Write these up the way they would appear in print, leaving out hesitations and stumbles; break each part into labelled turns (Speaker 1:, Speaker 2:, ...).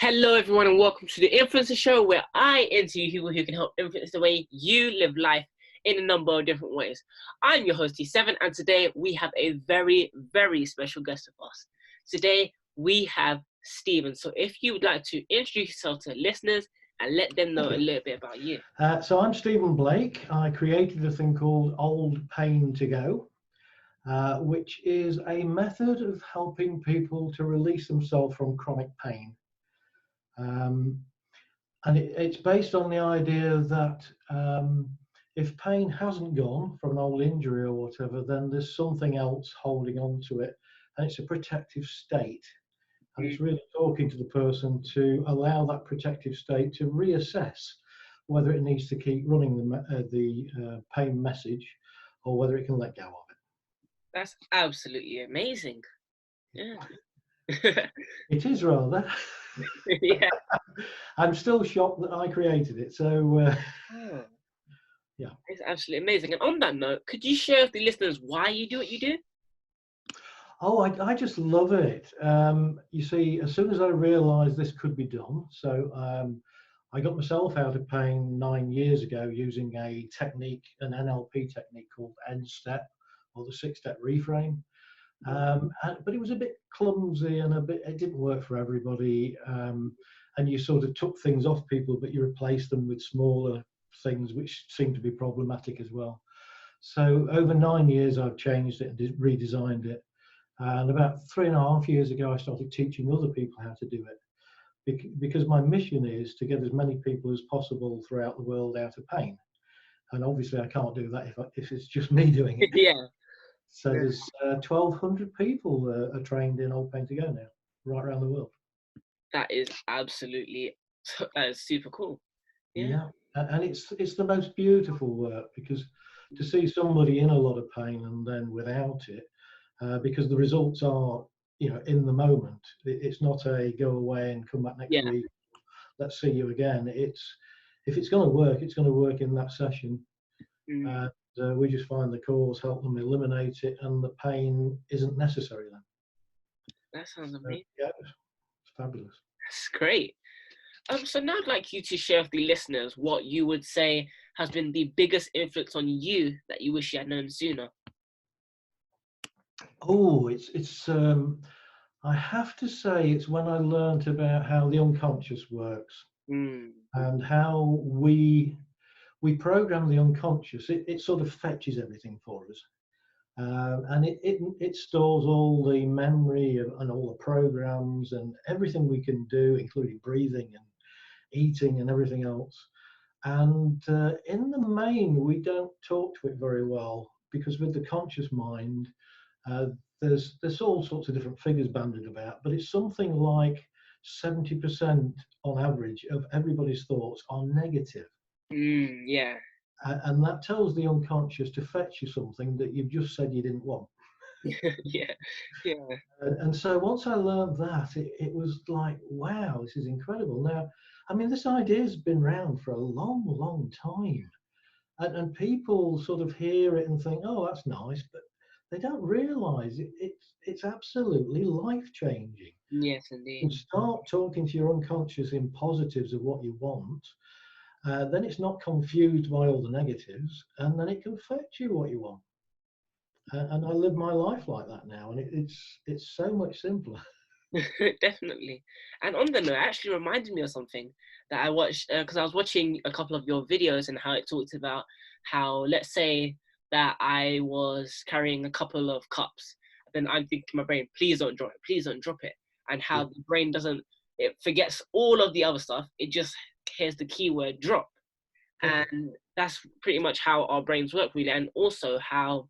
Speaker 1: Hello, everyone, and welcome to the Influencer Show, where I interview people who can help influence the way you live life in a number of different ways. I'm your host, T7, and today we have a very, very special guest with us. Today, we have Stephen. So if you would like to introduce yourself to listeners and let them know a little bit about you.
Speaker 2: So I'm Stephen Blake. I created a thing called Old Pain to Go, which is a method of helping people to release themselves from chronic pain. And it's based on the idea that if pain hasn't gone from an old injury or whatever, then there's something else holding on to it, and it's a protective state. And it's really talking to the person to allow that protective state to reassess whether it needs to keep running the pain message or whether it can let go of it.
Speaker 1: That's absolutely amazing. Yeah.
Speaker 2: It is rather.
Speaker 1: Yeah.
Speaker 2: I'm still shocked that I created it. So, yeah.
Speaker 1: It's absolutely amazing. And on that note, could you share with the listeners why you do what you do?
Speaker 2: Oh, I just love it. You see, as soon as I realised this could be done, so I got myself out of pain 9 years ago using a technique, an NLP technique called N-step, or the 6-step reframe. But it was a bit clumsy and it didn't work for everybody. And you sort of took things off people, but you replaced them with smaller things, which seemed to be problematic as well. So over 9 years, I've changed it and redesigned it. And about 3.5 years ago, I started teaching other people how to do it, because my mission is to get as many people as possible throughout the world out of pain. And obviously, I can't do that if it's just me doing it.
Speaker 1: Yeah.
Speaker 2: So there's 1,200 people are trained in Old Pain to Go now, right around the world.
Speaker 1: That is absolutely super cool.
Speaker 2: Yeah, and it's the most beautiful work, because to see somebody in a lot of pain and then without it, because the results are, in the moment. It's not a go away and come back next week, let's see you again. If it's going to work, it's going to work in that session. We just find the cause, help them eliminate it, and the pain isn't necessary then.
Speaker 1: That sounds amazing.
Speaker 2: Yeah, it's fabulous.
Speaker 1: That's great. So now I'd like you to share with the listeners what you would say has been the biggest influence on you that you wish you had known sooner.
Speaker 2: Oh, it's I have to say it's when I learnt about how the unconscious works and how we program the unconscious. It sort of fetches everything for us, and it stores all the memory and all the programs and everything we can do, including breathing and eating and everything else. And in the main, we don't talk to it very well, because with the conscious mind, there's all sorts of different figures bandied about, but it's something like 70% on average of everybody's thoughts are negative.
Speaker 1: Yeah.
Speaker 2: And that tells the unconscious to fetch you something that you've just said you didn't want.
Speaker 1: Yeah.
Speaker 2: And so once I learned that, it was like, wow, this is incredible. Now, I mean, this idea's been around for a long, long time. And people sort of hear it and think, oh, that's nice, but they don't realise it's absolutely life-changing.
Speaker 1: Yes, indeed.
Speaker 2: You start talking to your unconscious in positives of what you want, then it's not confused by all the negatives, and then it can fetch you what you want. And I live my life like that now, and it's so much simpler.
Speaker 1: Definitely. And on the note, it actually reminded me of something that I watched, because I was watching a couple of your videos and how it talked about how, let's say that I was carrying a couple of cups, then I'm thinking to my brain, please don't drop it, please don't drop it. And how the brain it forgets all of the other stuff, it just hears the keyword drop. And that's pretty much how our brains work, really. And also how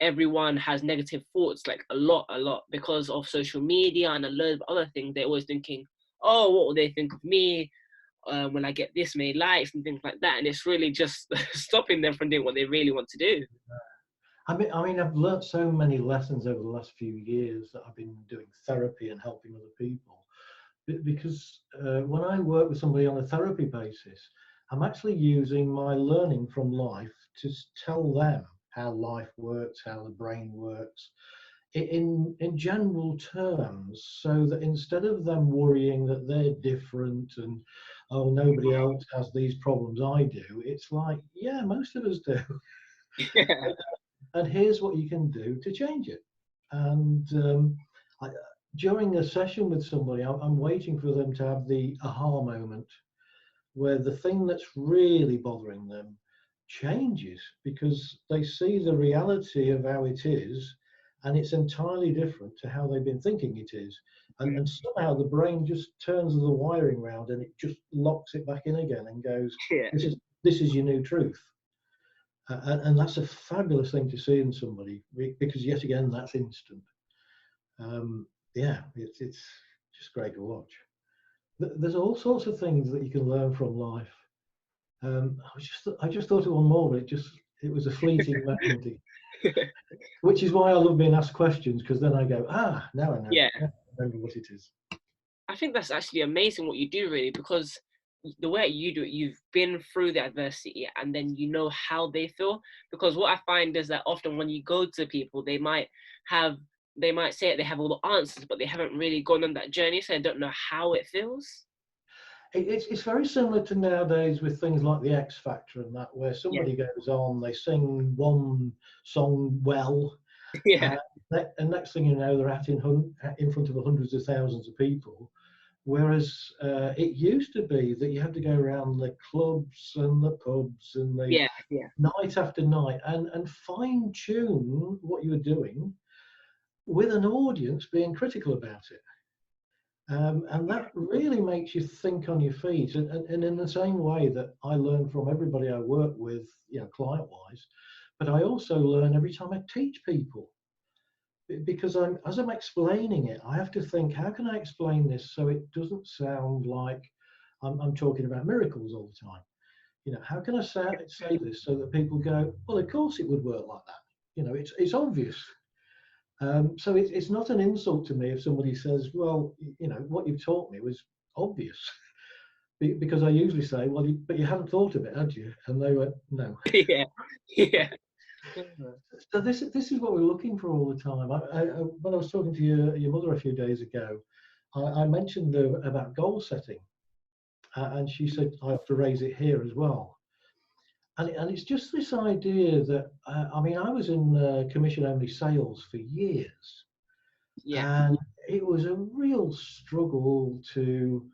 Speaker 1: everyone has negative thoughts, like a lot, because of social media and a load of other things. They're always thinking, oh, what will they think of me when I get this many likes and things like that. And it's really just stopping them from doing what they really want to do.
Speaker 2: I mean, I've learnt so many lessons over the last few years that I've been doing therapy and helping other people. Because when I work with somebody on a therapy basis, I'm actually using my learning from life to tell them how life works, how the brain works, in general terms, so that instead of them worrying that they're different and, oh, nobody else has these problems I do, it's like, yeah, most of us do.
Speaker 1: Yeah.
Speaker 2: And here's what you can do to change it. And I, during a session with somebody, I'm waiting for them to have the aha moment where the thing that's really bothering them changes, because they see the reality of how it is, and it's entirely different to how they've been thinking it is. And somehow the brain just turns the wiring round and it just locks it back in again and goes,
Speaker 1: Yeah.
Speaker 2: this is your new truth. And that's a fabulous thing to see in somebody, because yet again, that's instant. Yeah, it's just great to watch. There's all sorts of things that you can learn from life. I just thought of one more, but it was a fleeting memory, which is why I love being asked questions, because then I go, now I know.
Speaker 1: Yeah.
Speaker 2: Now I remember what it is.
Speaker 1: I think that's actually amazing what you do, really, because the way you do it, you've been through the adversity and then you know how they feel. Because what I find is that often when you go to people, they might say they have all the answers, but they haven't really gone on that journey, so they don't know how it feels.
Speaker 2: It's very similar to nowadays with things like the X Factor and that, where
Speaker 1: Yeah.
Speaker 2: somebody goes on, they sing one song well,
Speaker 1: Yeah.
Speaker 2: and, and next thing you know, they're in front of hundreds of thousands of people. Whereas it used to be that you had to go around the clubs and the pubs and the
Speaker 1: Yeah. Yeah.
Speaker 2: night after night and fine tune what you were doing with an audience being critical about it. And that really makes you think on your feet. And in the same way that I learn from everybody I work with, client wise, but I also learn every time I teach people, because as I'm explaining it, I have to think, how can I explain this so it doesn't sound like I'm talking about miracles all the time? How can I say this so that people go, well, of course it would work like that. It's obvious. So it's not an insult to me if somebody says, well, what you've taught me was obvious. Because I usually say, well, but you hadn't thought of it, had you? And they went, no.
Speaker 1: Yeah. Yeah.
Speaker 2: So this is what we're looking for all the time. When I was talking to your mother a few days ago, I mentioned about goal setting, and she said I have to raise it here as well. And it's just this idea that I mean, I was in commission only sales for years,
Speaker 1: Yeah.
Speaker 2: and it was a real struggle to,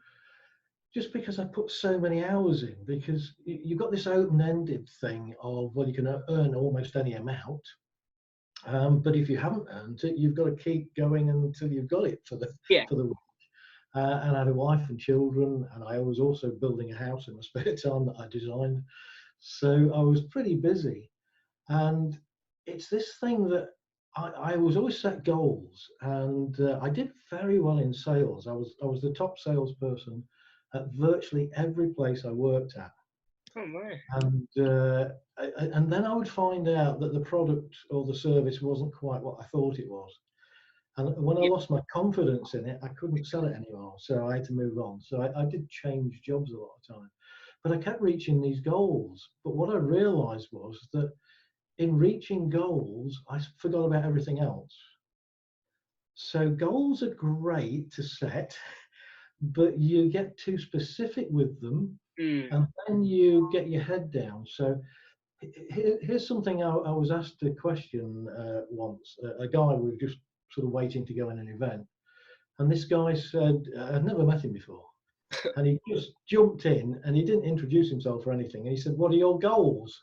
Speaker 2: just because I put so many hours in, because you've got this open-ended thing of, well, you can earn almost any amount. But if you haven't earned it, you've got to keep going until you've got it for the
Speaker 1: Yeah.
Speaker 2: for the week. And I had a wife and children, and I was also building a house in my spare time that I designed. So I was pretty busy. And it's this thing that I was always set goals, and I did very well in sales. I was the top salesperson at virtually every place I worked at.
Speaker 1: Oh my.
Speaker 2: And then I would find out that the product or the service wasn't quite what I thought it was. And when I
Speaker 1: Yeah.
Speaker 2: lost my confidence in it, I couldn't sell it anymore. So I had to move on. So I did change jobs a lot of time. But I kept reaching these goals. But what I realized was that in reaching goals, I forgot about everything else. So goals are great to set, but you get too specific with them,
Speaker 1: Mm.
Speaker 2: and then you get your head down. So here's something I was asked a question once. A guy, we were just sort of waiting to go in an event, and this guy said, I'd never met him before, and he just jumped in and he didn't introduce himself or anything. And he said, "What are your goals?"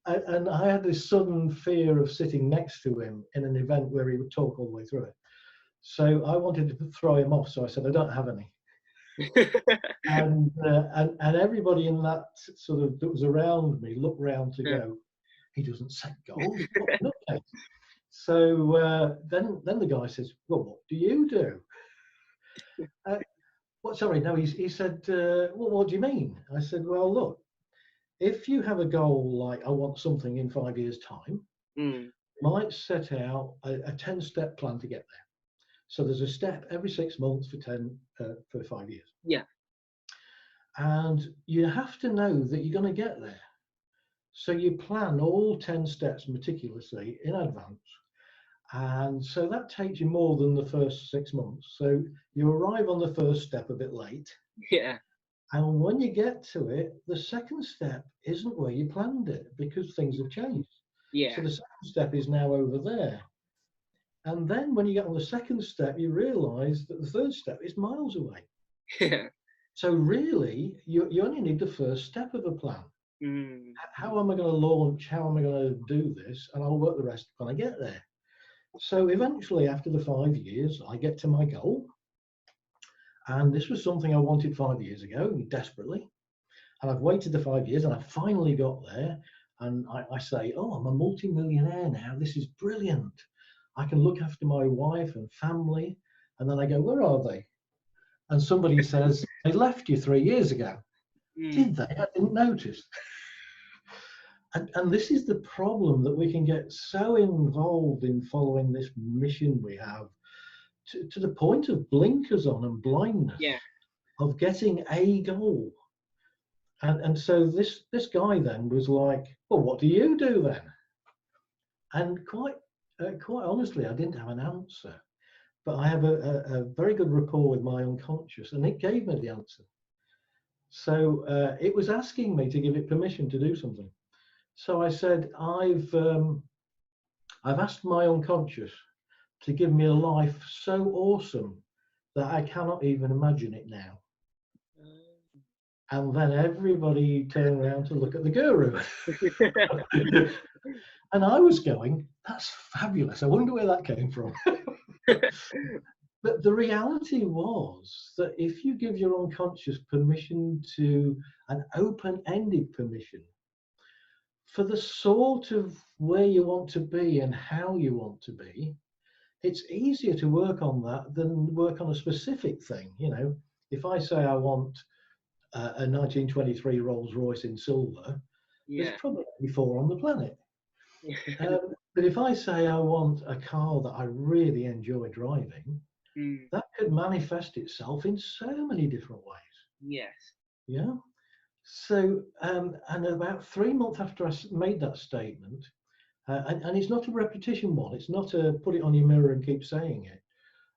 Speaker 2: And I had this sudden fear of sitting next to him in an event where he would talk all the way through it. So I wanted to throw him off. So I said, "I don't have any." And everybody in that sort of that was around me looked round to go, he doesn't set goals. What an update. So then the guy says, well, what do you do? What? Sorry, no. He said, well, what do you mean? I said, well, look, if you have a goal like I want something in 5 years' time,
Speaker 1: Mm.
Speaker 2: you might set out a 10-step plan to get there. So there's a step every 6 months for 5 years.
Speaker 1: Yeah.
Speaker 2: And you have to know that you're going to get there. So you plan all 10 steps meticulously in advance. And so that takes you more than the first 6 months. So you arrive on the first step a bit late.
Speaker 1: Yeah.
Speaker 2: And when you get to it, the second step isn't where you planned it because things have changed. So
Speaker 1: Yeah.
Speaker 2: the second step is now over there. And then when you get on the second step, you realize that the third step is miles away.
Speaker 1: Yeah.
Speaker 2: So really, you only need the first step of a plan.
Speaker 1: Mm.
Speaker 2: How am I going to launch? How am I going to do this? And I'll work the rest when I get there. So eventually, after the 5 years, I get to my goal. And this was something I wanted 5 years ago, desperately. And I've waited the 5 years and I finally got there. And I say, oh, I'm a multi-millionaire now. This is brilliant. I can look after my wife and family. And then I go, where are they? And somebody says, they left you 3 years ago.
Speaker 1: Mm.
Speaker 2: Did they? I didn't notice. And this is the problem, that we can get so involved in following this mission we have to the point of blinkers on and blindness
Speaker 1: Yeah.
Speaker 2: of getting a goal. And so this guy then was like, well, what do you do then? And quite honestly, I didn't have an answer, but I have a very good rapport with my unconscious, and it gave me the answer. So it was asking me to give it permission to do something. So I said, I've asked my unconscious to give me a life so awesome that I cannot even imagine it now. And then everybody turned around to look at the guru. And I was going, that's fabulous. I wonder where that came from. But the reality was that if you give your unconscious permission to an open-ended permission for the sort of where you want to be and how you want to be, it's easier to work on that than work on a specific thing. You know, if I say I want a 1923 Rolls Royce in silver, there's
Speaker 1: Yeah.
Speaker 2: probably only 4 on the planet. But if I say I want a car that I really enjoy driving,
Speaker 1: Mm.
Speaker 2: that could manifest itself in so many different ways.
Speaker 1: Yes.
Speaker 2: Yeah. So, and about 3 months after I made that statement, and it's not a repetition one. It's not a put it on your mirror and keep saying it.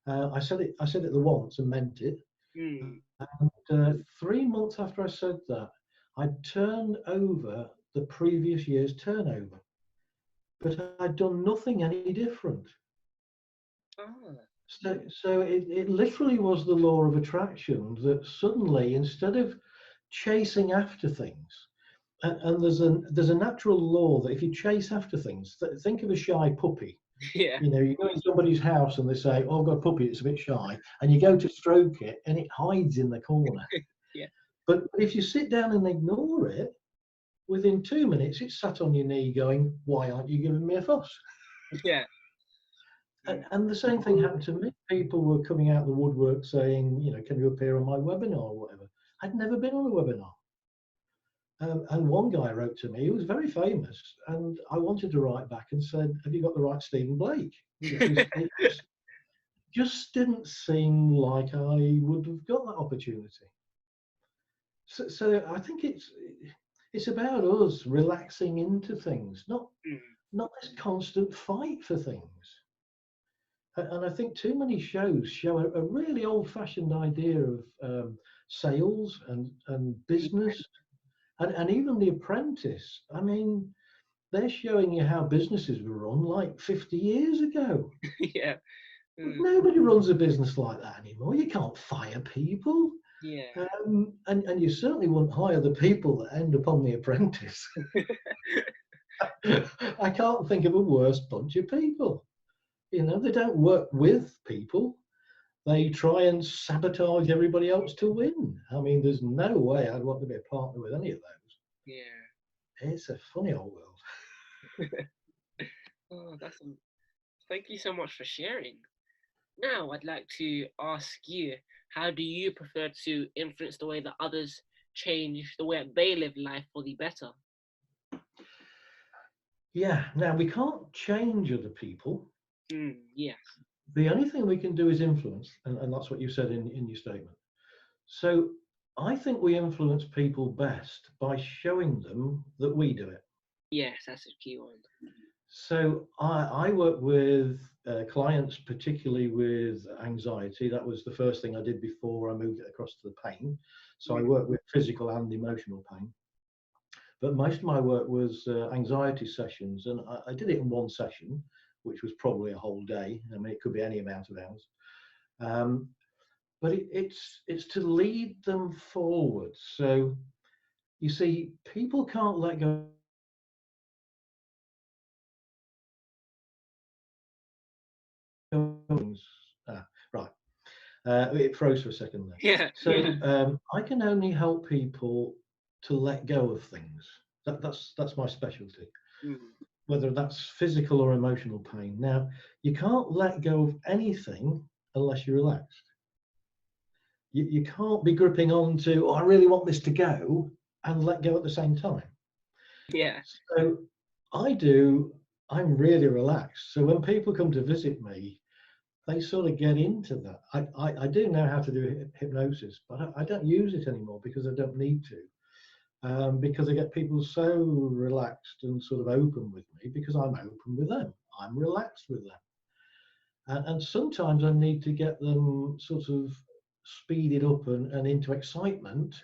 Speaker 2: I said it. I said it the once and meant it.
Speaker 1: Mm.
Speaker 2: And 3 months after I said that, I turned over the previous year's turnover, but I'd done nothing any different.
Speaker 1: Oh.
Speaker 2: So it literally was the law of attraction that suddenly, instead of chasing after things, and there's a natural law that if you chase after things, think of a shy puppy.
Speaker 1: Yeah.
Speaker 2: You know, you go in somebody's house and they say, "Oh, I've got a puppy, it's a bit shy," and you go to stroke it and it hides in the corner.
Speaker 1: Yeah.
Speaker 2: But if you sit down and ignore it, within 2 minutes it's sat on your knee going, "Why aren't you giving me a fuss?"
Speaker 1: Yeah.
Speaker 2: And the same thing happened to me. People were coming out of the woodwork saying, you know, can you appear on my webinar or whatever? I'd never been on a webinar. And one guy wrote to me, he was very famous, and I wanted to write back and said, have you got the right Stephen Blake? Because it just didn't seem like I would have got that opportunity. So I think it's about us relaxing into things, not this constant fight for things. And I think too many shows show a really old-fashioned idea of sales and business, and even The Apprentice. I mean, they're showing you how businesses were run like 50 years ago.
Speaker 1: Yeah.
Speaker 2: Nobody runs a business like that anymore. You can't fire people.
Speaker 1: Yeah.
Speaker 2: And you certainly wouldn't hire the people that end up on The Apprentice. I can't think of a worse bunch of people. You know, they don't work with people. They try and sabotage everybody else to win. I mean, there's no way I'd want to be a partner with any of those.
Speaker 1: Yeah.
Speaker 2: It's a funny old world.
Speaker 1: Oh, thank you so much for sharing. Now, I'd like to ask you, how do you prefer to influence the way that others change the way they live life for the better?
Speaker 2: Yeah, now we can't change other people.
Speaker 1: Yes.
Speaker 2: The only thing we can do is influence, and that's what you said in your statement. So I think we influence people best by showing them that we do it.
Speaker 1: Yes, that's a key one.
Speaker 2: So I work with clients, particularly with anxiety. That was the first thing I did before I moved it across to the pain. So I work with physical and emotional pain. But most of my work was anxiety sessions, and I did it in one session, which was probably a whole day. I mean, it could be any amount of hours. But it's to lead them forward. So you see, people can't let go. Right. It froze for a second there.
Speaker 1: Yeah.
Speaker 2: So I can only help people to let go of things. That's my specialty, whether that's physical or emotional pain. Now, you can't let go of anything unless you're relaxed. You can't be gripping on to, oh, I really want this to go, and let go at the same time.
Speaker 1: Yeah.
Speaker 2: So I'm really relaxed. So when people come to visit me, they sort of get into that. I do know how to do hypnosis, but I don't use it anymore because I don't need to. Because I get people so relaxed and sort of open with me because I'm open with them. I'm relaxed with them. And sometimes I need to get them sort of speeded up and into excitement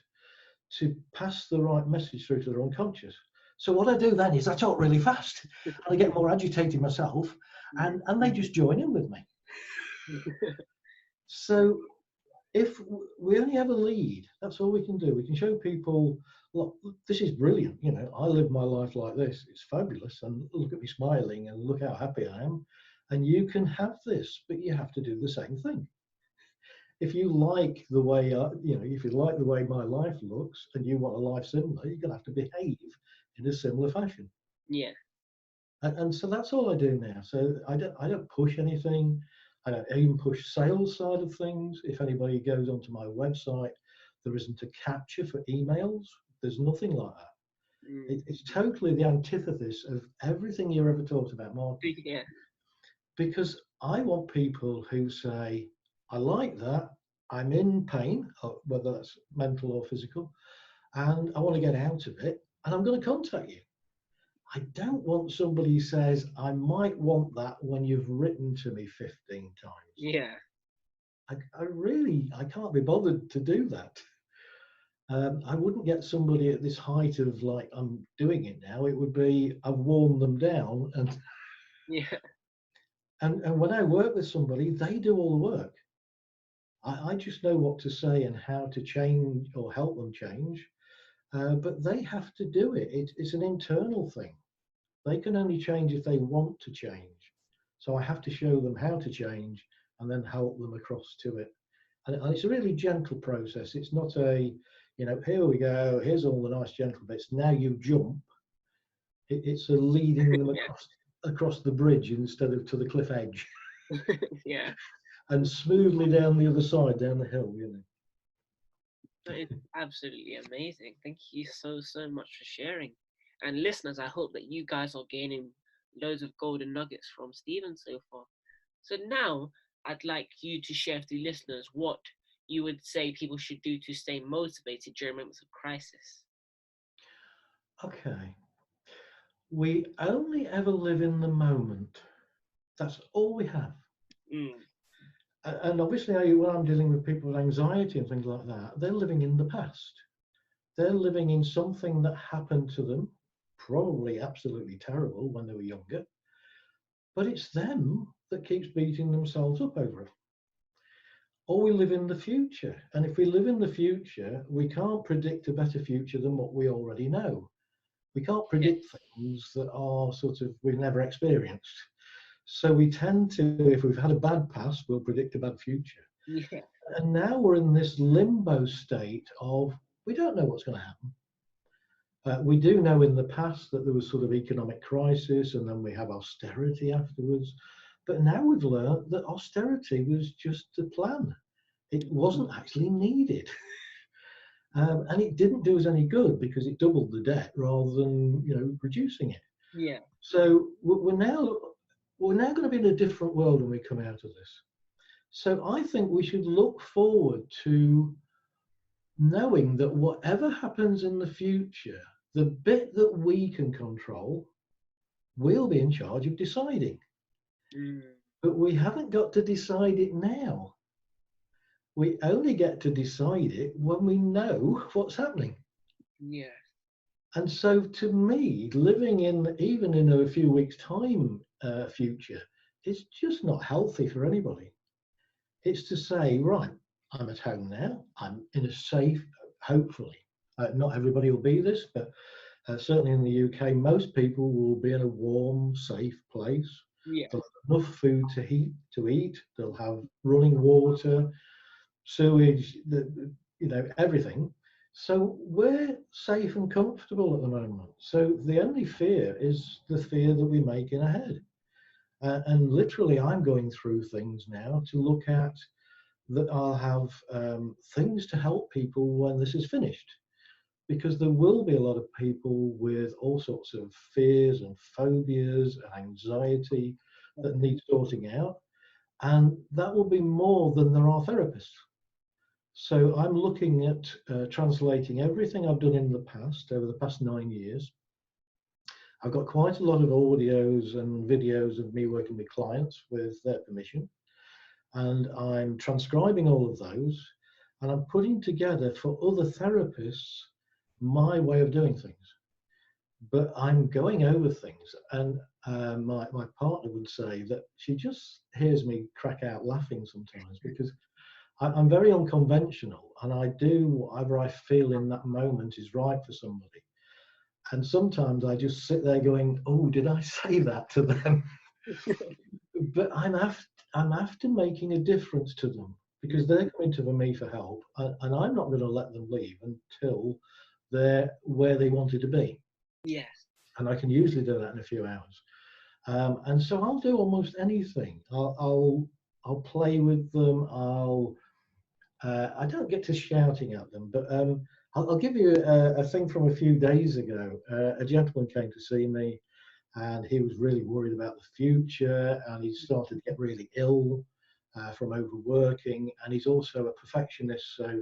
Speaker 2: to pass the right message through to their unconscious. So what I do then is I talk really fast and I get more agitated myself and they just join in with me. So if we only have a lead, that's all we can do. We can show people, look, this is brilliant. You know, I live my life like this. It's fabulous. And look at me smiling and look how happy I am. And you can have this, but you have to do the same thing. If you like the way, if you like the way my life looks and you want a life similar, you're going to have to behave in a similar fashion.
Speaker 1: Yeah.
Speaker 2: And so that's all I do now. So I don't push anything. I don't even push sales side of things. If anybody goes onto my website, there isn't a capture for emails. There's nothing like that. It's totally the antithesis of everything you ever talked about marketing.
Speaker 1: Yeah.
Speaker 2: Because I want people who say, I like that, I'm in pain, whether that's mental or physical, and I want to get out of it, and I'm going to contact you. I don't want somebody who says, I might want that when you've written to me 15 times.
Speaker 1: Yeah.
Speaker 2: I can't be bothered to do that. I wouldn't get somebody at this height of like, I'm doing it now. It would be, I've worn them down. And
Speaker 1: yeah.
Speaker 2: And when I work with somebody, they do all the work. I just know what to say and how to change or help them change. But they have to do it. It's an internal thing. They can only change if they want to change. So I have to show them how to change and then help them across to it. And it's a really gentle process. It's not a, here we go, here's all the nice gentle bits. Now you jump. It's a leading them across the bridge instead of to the cliff edge.
Speaker 1: Yeah.
Speaker 2: And smoothly down the other side, down the hill,
Speaker 1: It's absolutely amazing. Thank you so much for sharing. And listeners, I hope that you guys are gaining loads of golden nuggets from Stephen so far. So now I'd like you to share with the listeners what you would say people should do to stay motivated during moments of crisis.
Speaker 2: Okay. We only ever live in the moment. That's all we have. And obviously, when I'm dealing with people with anxiety and things like that, they're living in the past. They're living in something that happened to them, probably absolutely terrible when they were younger, but it's them that keeps beating themselves up over it. Or we live in the future. And if we live in the future, we can't predict a better future than what we already know. We can't predict things that are sort of we've never experienced. So we tend to, if we've had a bad past, we'll predict a bad future.
Speaker 1: Yeah.
Speaker 2: And now we're in this limbo state of we don't know what's going to happen. We do know in the past that there was sort of economic crisis and then we have austerity afterwards. But now we've learned that austerity was just a plan. It wasn't actually needed. And it didn't do us any good because it doubled the debt rather than reducing it.
Speaker 1: Yeah.
Speaker 2: So we're now going to be in a different world when we come out of this. So I think we should look forward to knowing that whatever happens in the future, the bit that we can control, we'll be in charge of deciding. But we haven't got to decide it now. We only get to decide it when we know what's happening.
Speaker 1: Yeah.
Speaker 2: And so, to me, living in even in a few weeks' time future is just not healthy for anybody. It's to say, right, I'm at home now. I'm in a safe, hopefully. Not everybody will be this, but certainly in the UK, most people will be in a warm, safe place.
Speaker 1: Yeah.
Speaker 2: They'll have enough food to eat. They'll have running water, sewage, everything. So we're safe and comfortable at the moment. So the only fear is the fear that we make in our head. And literally, I'm going through things now to look at that I'll have things to help people when this is finished. Because there will be a lot of people with all sorts of fears and phobias and anxiety that need sorting out. And that will be more than there are therapists. So I'm looking at translating everything I've done in the past, over the past 9 years. I've got quite a lot of audios and videos of me working with clients with their permission. And I'm transcribing all of those and I'm putting together for other therapists my way of doing things. But I'm going over things, and my partner would say that she just hears me crack out laughing sometimes because I'm very unconventional and I do whatever I feel in that moment is right for somebody. And sometimes I just sit there going, oh, did I say that to them? But I'm after making a difference to them because they're coming to me for help, and I'm not going to let them leave until they're where they wanted to be.
Speaker 1: Yes.
Speaker 2: And I can usually do that in a few hours. And so I'll do almost anything. I'll play with them. I don't get to shouting at them, but I'll give you a thing from a few days ago. A gentleman came to see me, and he was really worried about the future, and he started to get really ill from overworking, and he's also a perfectionist, so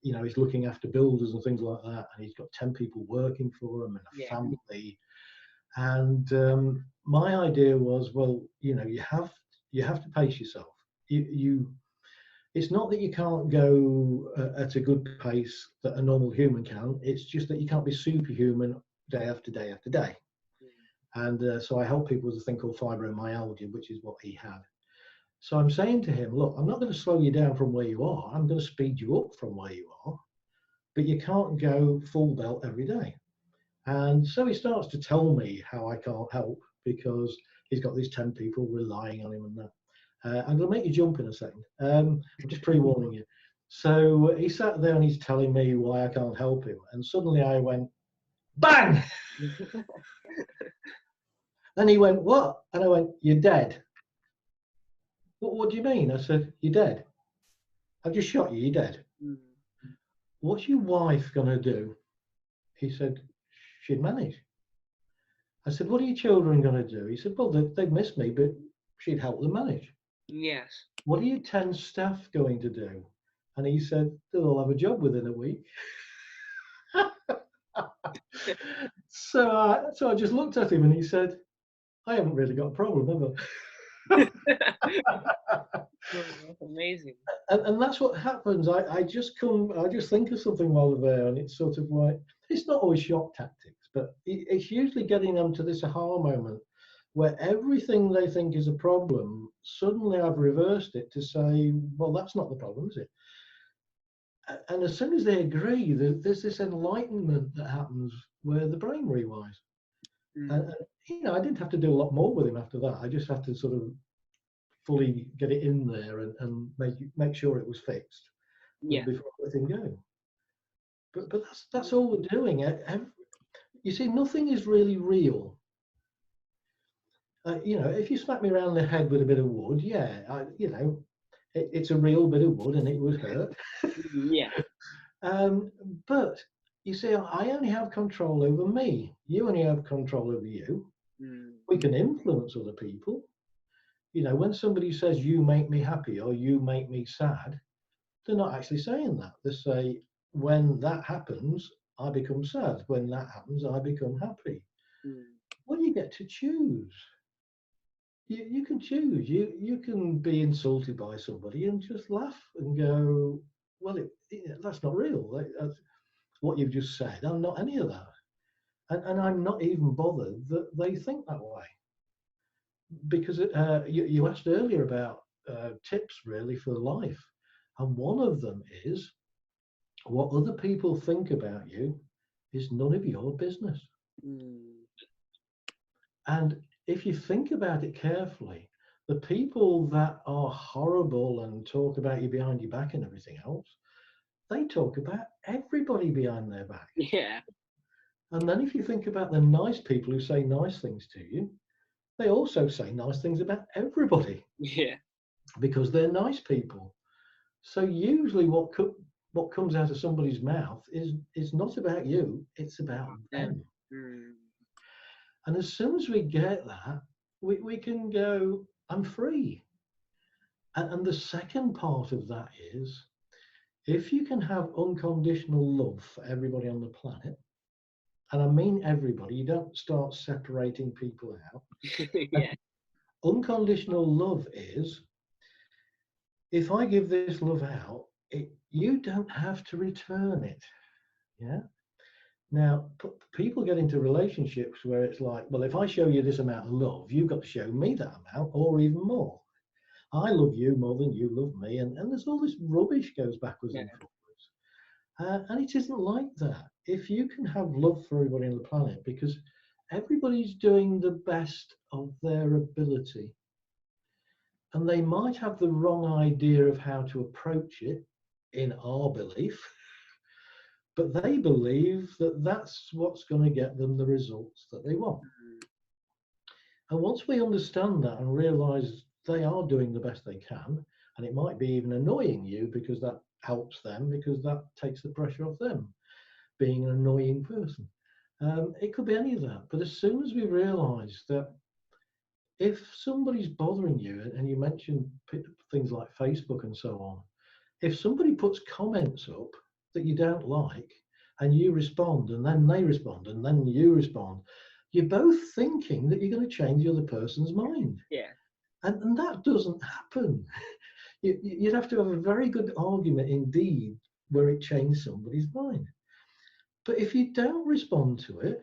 Speaker 2: he's looking after builders and things like that, and he's got 10 people working for him and a
Speaker 1: Yeah.
Speaker 2: family. And my idea was, well, you have to pace yourself. You It's not that you can't go at a good pace that a normal human can. It's just that you can't be superhuman day after day after day. And so I help people with a thing called fibromyalgia, which is what he had. So I'm saying to him, look, I'm not going to slow you down from where you are. I'm going to speed you up from where you are, but you can't go full belt every day. And so he starts to tell me how I can't help because he's got these 10 people relying on him and that. I'm going to make you jump in a second. I'm just pre-warning you. So he sat there and he's telling me why I can't help him. And suddenly I went, bang! Then he went, what? And I went, you're dead. What do you mean? I said, you're dead. I've just shot you, you're dead.
Speaker 1: Mm.
Speaker 2: What's your wife going to do? He said, she'd manage. I said, what are your children going to do? He said, well, they've missed me, but she'd help them manage.
Speaker 1: Yes.
Speaker 2: What are your 10 staff going to do? And he said, they'll have a job within a week. So I just looked at him and he said, I haven't really got a problem, have I?
Speaker 1: That's amazing.
Speaker 2: And that's what happens. I just think of something while they're there, and it's sort of like, it's not always shock tactics, but it's usually getting them to this aha moment where everything they think is a problem, suddenly I've reversed it to say, well, that's not the problem, is it? And as soon as they agree, there's this enlightenment that happens where the brain rewires.
Speaker 1: Mm.
Speaker 2: And I didn't have to do a lot more with him after that. I just had to sort of fully get it in there and make sure it was fixed
Speaker 1: Yeah.
Speaker 2: before I let him go. But that's all we're doing. You see, nothing is really real. If you smack me around the head with a bit of wood, yeah, it's a real bit of wood and it would hurt.
Speaker 1: Yeah.
Speaker 2: But you see, I only have control over me. You only have control over you.
Speaker 1: Mm.
Speaker 2: We can influence other people. When somebody says, you make me happy or you make me sad, they're not actually saying that. They say, when that happens, I become sad. When that happens, I become happy.
Speaker 1: Mm.
Speaker 2: Well, you get to choose. You can choose. You can be insulted by somebody and just laugh and go, well, that's not real. That's what you've just said. I'm not any of that. And I'm not even bothered that they think that way. Because you asked earlier about tips really for life. And one of them is what other people think about you is none of your business.
Speaker 1: Mm.
Speaker 2: And if you think about it carefully, the people that are horrible and talk about you behind your back and everything else, they talk about everybody behind their back.
Speaker 1: Yeah.
Speaker 2: And then if you think about the nice people who say nice things to you, they also say nice things about everybody
Speaker 1: Yeah.
Speaker 2: because they're nice people. So usually what comes out of somebody's mouth is not about you, it's about
Speaker 1: Them.
Speaker 2: them.
Speaker 1: Mm.
Speaker 2: And as soon as we get that, we can go, I'm free. And the second part of that is if you can have unconditional love for everybody on the planet, and I mean everybody, you don't start separating people out. And
Speaker 1: Yeah.
Speaker 2: unconditional love is if I give this love out, you don't have to return it. Yeah. Now, people get into relationships where it's like, well, if I show you this amount of love, you've got to show me that amount or even more. I love you more than you love me. And there's all this rubbish goes backwards
Speaker 1: Yeah.
Speaker 2: and forwards. And it isn't like that. If you can have love for everybody on the planet, because everybody's doing the best of their ability, and they might have the wrong idea of how to approach it in our belief, but they believe that that's what's going to get them the results that they want.
Speaker 1: Mm.
Speaker 2: And once we understand that and realize they are doing the best they can, and it might be even annoying you because that helps them, because that takes the pressure off them being an annoying person. It could be any of that. But as soon as we realize that if somebody's bothering you, and you mentioned things like Facebook and so on, if somebody puts comments up that you don't like, and you respond, and then they respond, and then you respond, you're both thinking that you're going to change the other person's mind.
Speaker 1: Yeah.
Speaker 2: And that doesn't happen. You'd have to have a very good argument indeed where it changed somebody's mind. But if you don't respond to it,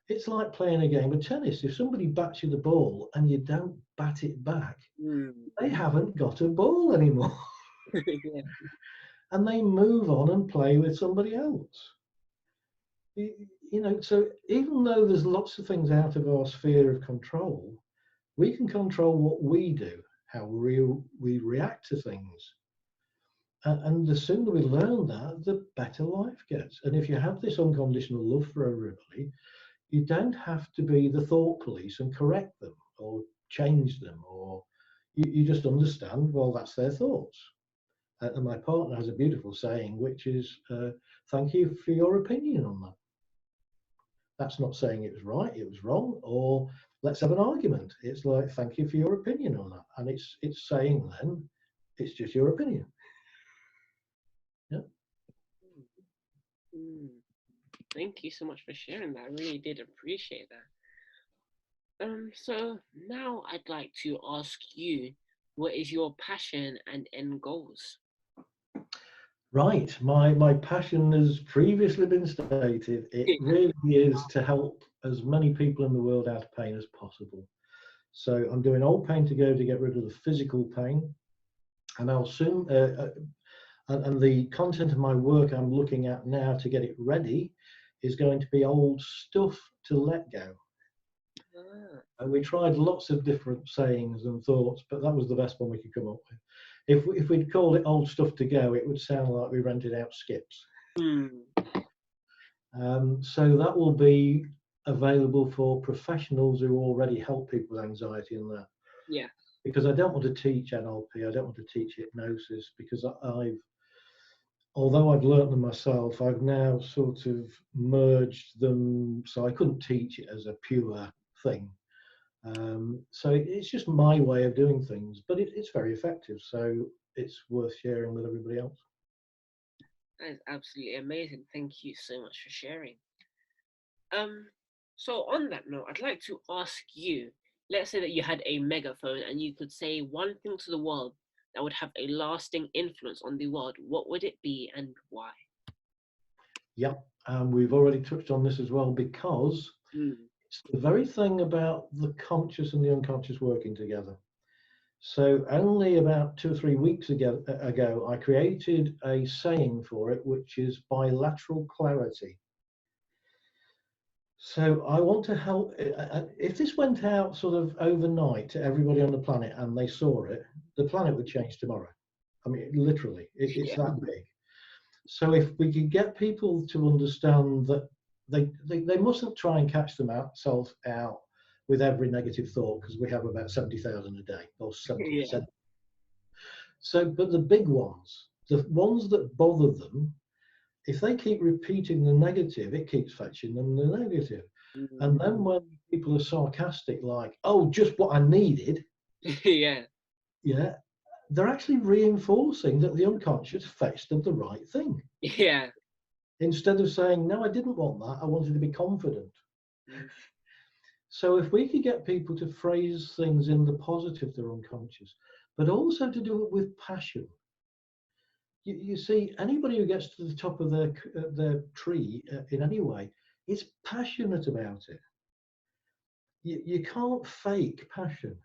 Speaker 2: it's like playing a game of tennis. If somebody bats you the ball and you don't bat it back,
Speaker 1: Mm.
Speaker 2: they haven't got a ball anymore.
Speaker 1: Yeah.
Speaker 2: And they move on and play with somebody else. So even though there's lots of things out of our sphere of control, we can control what we do, how we react to things. And the sooner we learn that, the better life gets. And if you have this unconditional love for everybody, you don't have to be the thought police and correct them or change them, or you just understand, well, that's their thoughts. And my partner has a beautiful saying, which is, thank you for your opinion on that. That's not saying it was right, it was wrong, or let's have an argument. It's like, thank you for your opinion on that. And it's saying then, it's just your opinion. Yeah.
Speaker 1: Mm. Thank you so much for sharing that. I really did appreciate that. So now I'd like to ask you, what is your passion and end goals?
Speaker 2: Right. My passion has previously been stated. It really is to help as many people in the world out of pain as possible. So I'm doing old pain to go to get rid of the physical pain, and I'll soon. And the content of my work I'm looking at now to get it ready is going to be old stuff to let go.
Speaker 1: Ah,
Speaker 2: And we tried lots of different sayings and thoughts, but that was the best one we could come up with. If we'd called it old stuff to go, it would sound like we rented out skips.
Speaker 1: mm.
Speaker 2: So that will be available for professionals who already help people with anxiety and that.
Speaker 1: Yeah.
Speaker 2: Because I don't want to teach NLP, I don't want to teach hypnosis, because although I've learnt them myself, I've now sort of merged them, so I couldn't teach it as a pure thing. So it's just my way of doing things, but it's very effective, so it's worth sharing with everybody else.
Speaker 1: That is absolutely amazing. Thank you so much for sharing. Um, so on that note, I'd like to ask you, let's say that you had a megaphone and you could say one thing to the world that would have a lasting influence on the world, what would it be and why?
Speaker 2: Yep, and we've already touched on this as well, because
Speaker 1: Mm.
Speaker 2: it's the very thing about the conscious and the unconscious working together. So only about 2 or 3 weeks ago, I created a saying for it, which is bilateral clarity. So I want to help. If this went out sort of overnight to everybody on the planet and they saw it, the planet would change tomorrow. I mean, literally, it's
Speaker 1: Yeah.
Speaker 2: that big. So if we could get people to understand that they mustn't try and catch themselves out with every negative thought, because we have about 70,000 a day, or
Speaker 1: Yeah.
Speaker 2: 70%. So, but the ones that bother them, if they keep repeating the negative, it keeps fetching them the negative. And
Speaker 1: Mm.
Speaker 2: then when people are sarcastic, like, oh, just what I needed,
Speaker 1: Yeah.
Speaker 2: yeah, they're actually reinforcing that the unconscious fetched them the right thing.
Speaker 1: Yeah.
Speaker 2: Instead of saying, no, I didn't want that, I wanted to be confident.
Speaker 1: Mm.
Speaker 2: So if we could get people to phrase things in the positive, they're unconscious, but also to do it with passion. You see, anybody who gets to the top of their tree in any way is passionate about it. You can't fake passion.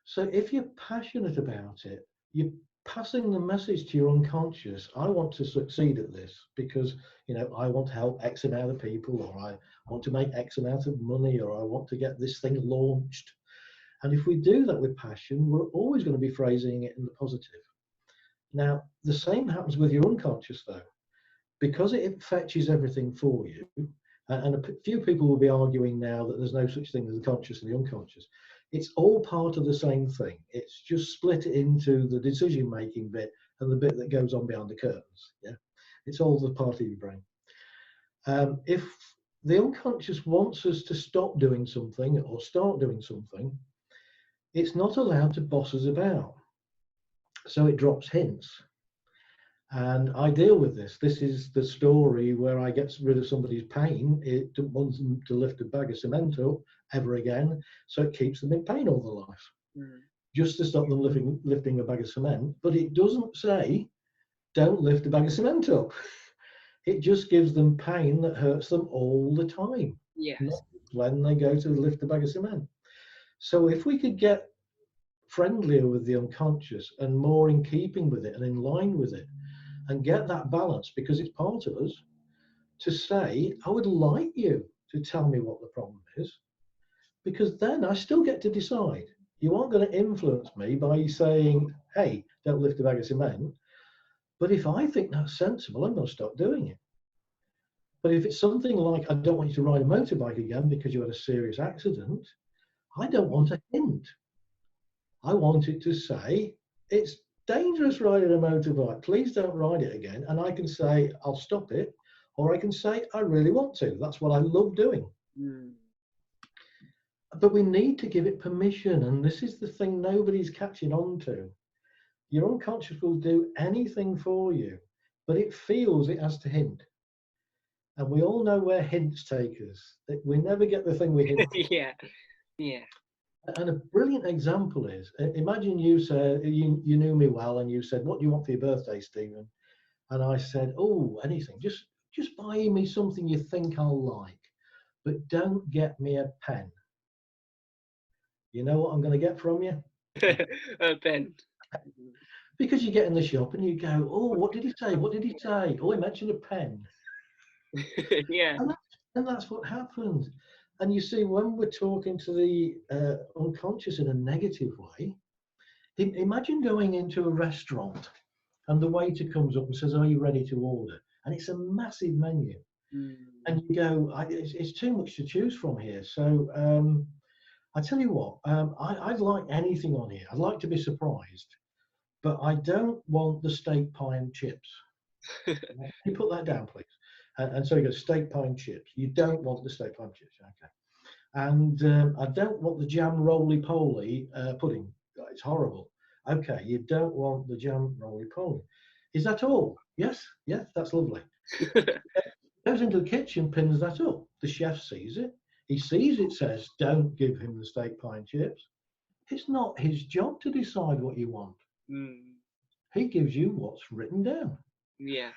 Speaker 2: So if you're passionate about it, you're passing the message to your unconscious. I want to succeed at this because I want to help X amount of people, or I want to make X amount of money, or I want to get this thing launched. And if we do that with passion, we're always going to be phrasing it in the positive. Now, the same happens with your unconscious, though, because it fetches everything for you. And a few people will be arguing now that there's no such thing as the conscious and the unconscious. It's all part of the same thing. It's just split into the decision making bit and the bit that goes on behind the curtains. Yeah, it's all the part of your brain. If the unconscious wants us to stop doing something or start doing something, it's not allowed to boss us about. So it drops hints. And I deal with this. This is the story where I get rid of somebody's pain. It wants them to lift a bag of cement up ever again, so it keeps them in pain all their life,
Speaker 1: Mm.
Speaker 2: just to stop them lifting a bag of cement. But it doesn't say, don't lift a bag of cement up. It just gives them pain that hurts them all the time,
Speaker 1: Yes.
Speaker 2: not when they go to lift a bag of cement. So if we could get friendlier with the unconscious and more in keeping with it and in line with it, and get that balance, because it's part of us, to say, I would like you to tell me what the problem is, because then I still get to decide. You aren't going to influence me by saying, hey, don't lift a bag of cement. But if I think that's sensible, I'm going to stop doing it. But if it's something like, I don't want you to ride a motorbike again because you had a serious accident, I don't want a hint. I want it to say, it's dangerous riding a motorbike. Please don't ride it again. And I can say, I'll stop it. Or I can say, I really want to. That's what I love doing.
Speaker 1: Mm.
Speaker 2: But we need to give it permission. And this is the thing nobody's catching on to. Your unconscious will do anything for you, but it feels it has to hint. And we all know where hints take us. We never get the thing we hint for.
Speaker 1: Yeah. Yeah.
Speaker 2: And a brilliant example is, imagine you said, you knew me well, and you said, what do you want for your birthday, Stephen? And I said, oh, anything. Just buy me something you think I'll like, but don't get me a pen. You know what I'm going to get from you?
Speaker 1: Ben.
Speaker 2: Because you get in the shop and you go, oh, what did he say? What did he say? Oh, he mentioned a pen.
Speaker 1: Yeah.
Speaker 2: And that's what happens. And you see, when we're talking to the unconscious in a negative way, imagine going into a restaurant and the waiter comes up and says, are you ready to order? And it's a massive menu.
Speaker 1: Mm.
Speaker 2: And you go, it's too much to choose from here. So I tell you what, I'd like anything on here. I'd like to be surprised, but I don't want the steak pie and chips. Can you put that down, please? And so you go steak pie and chips. You don't want the steak pie and chips, okay? And I don't want the jam roly-poly pudding. It's horrible. Okay, you don't want the jam roly-poly. Is that all? Yes, that's lovely. Goes into the kitchen, pins that up. The chef sees it. He sees it says, don't give him the steak pie and chips. It's not his job to decide what you want.
Speaker 1: Mm.
Speaker 2: He gives you what's written down.
Speaker 1: Yeah.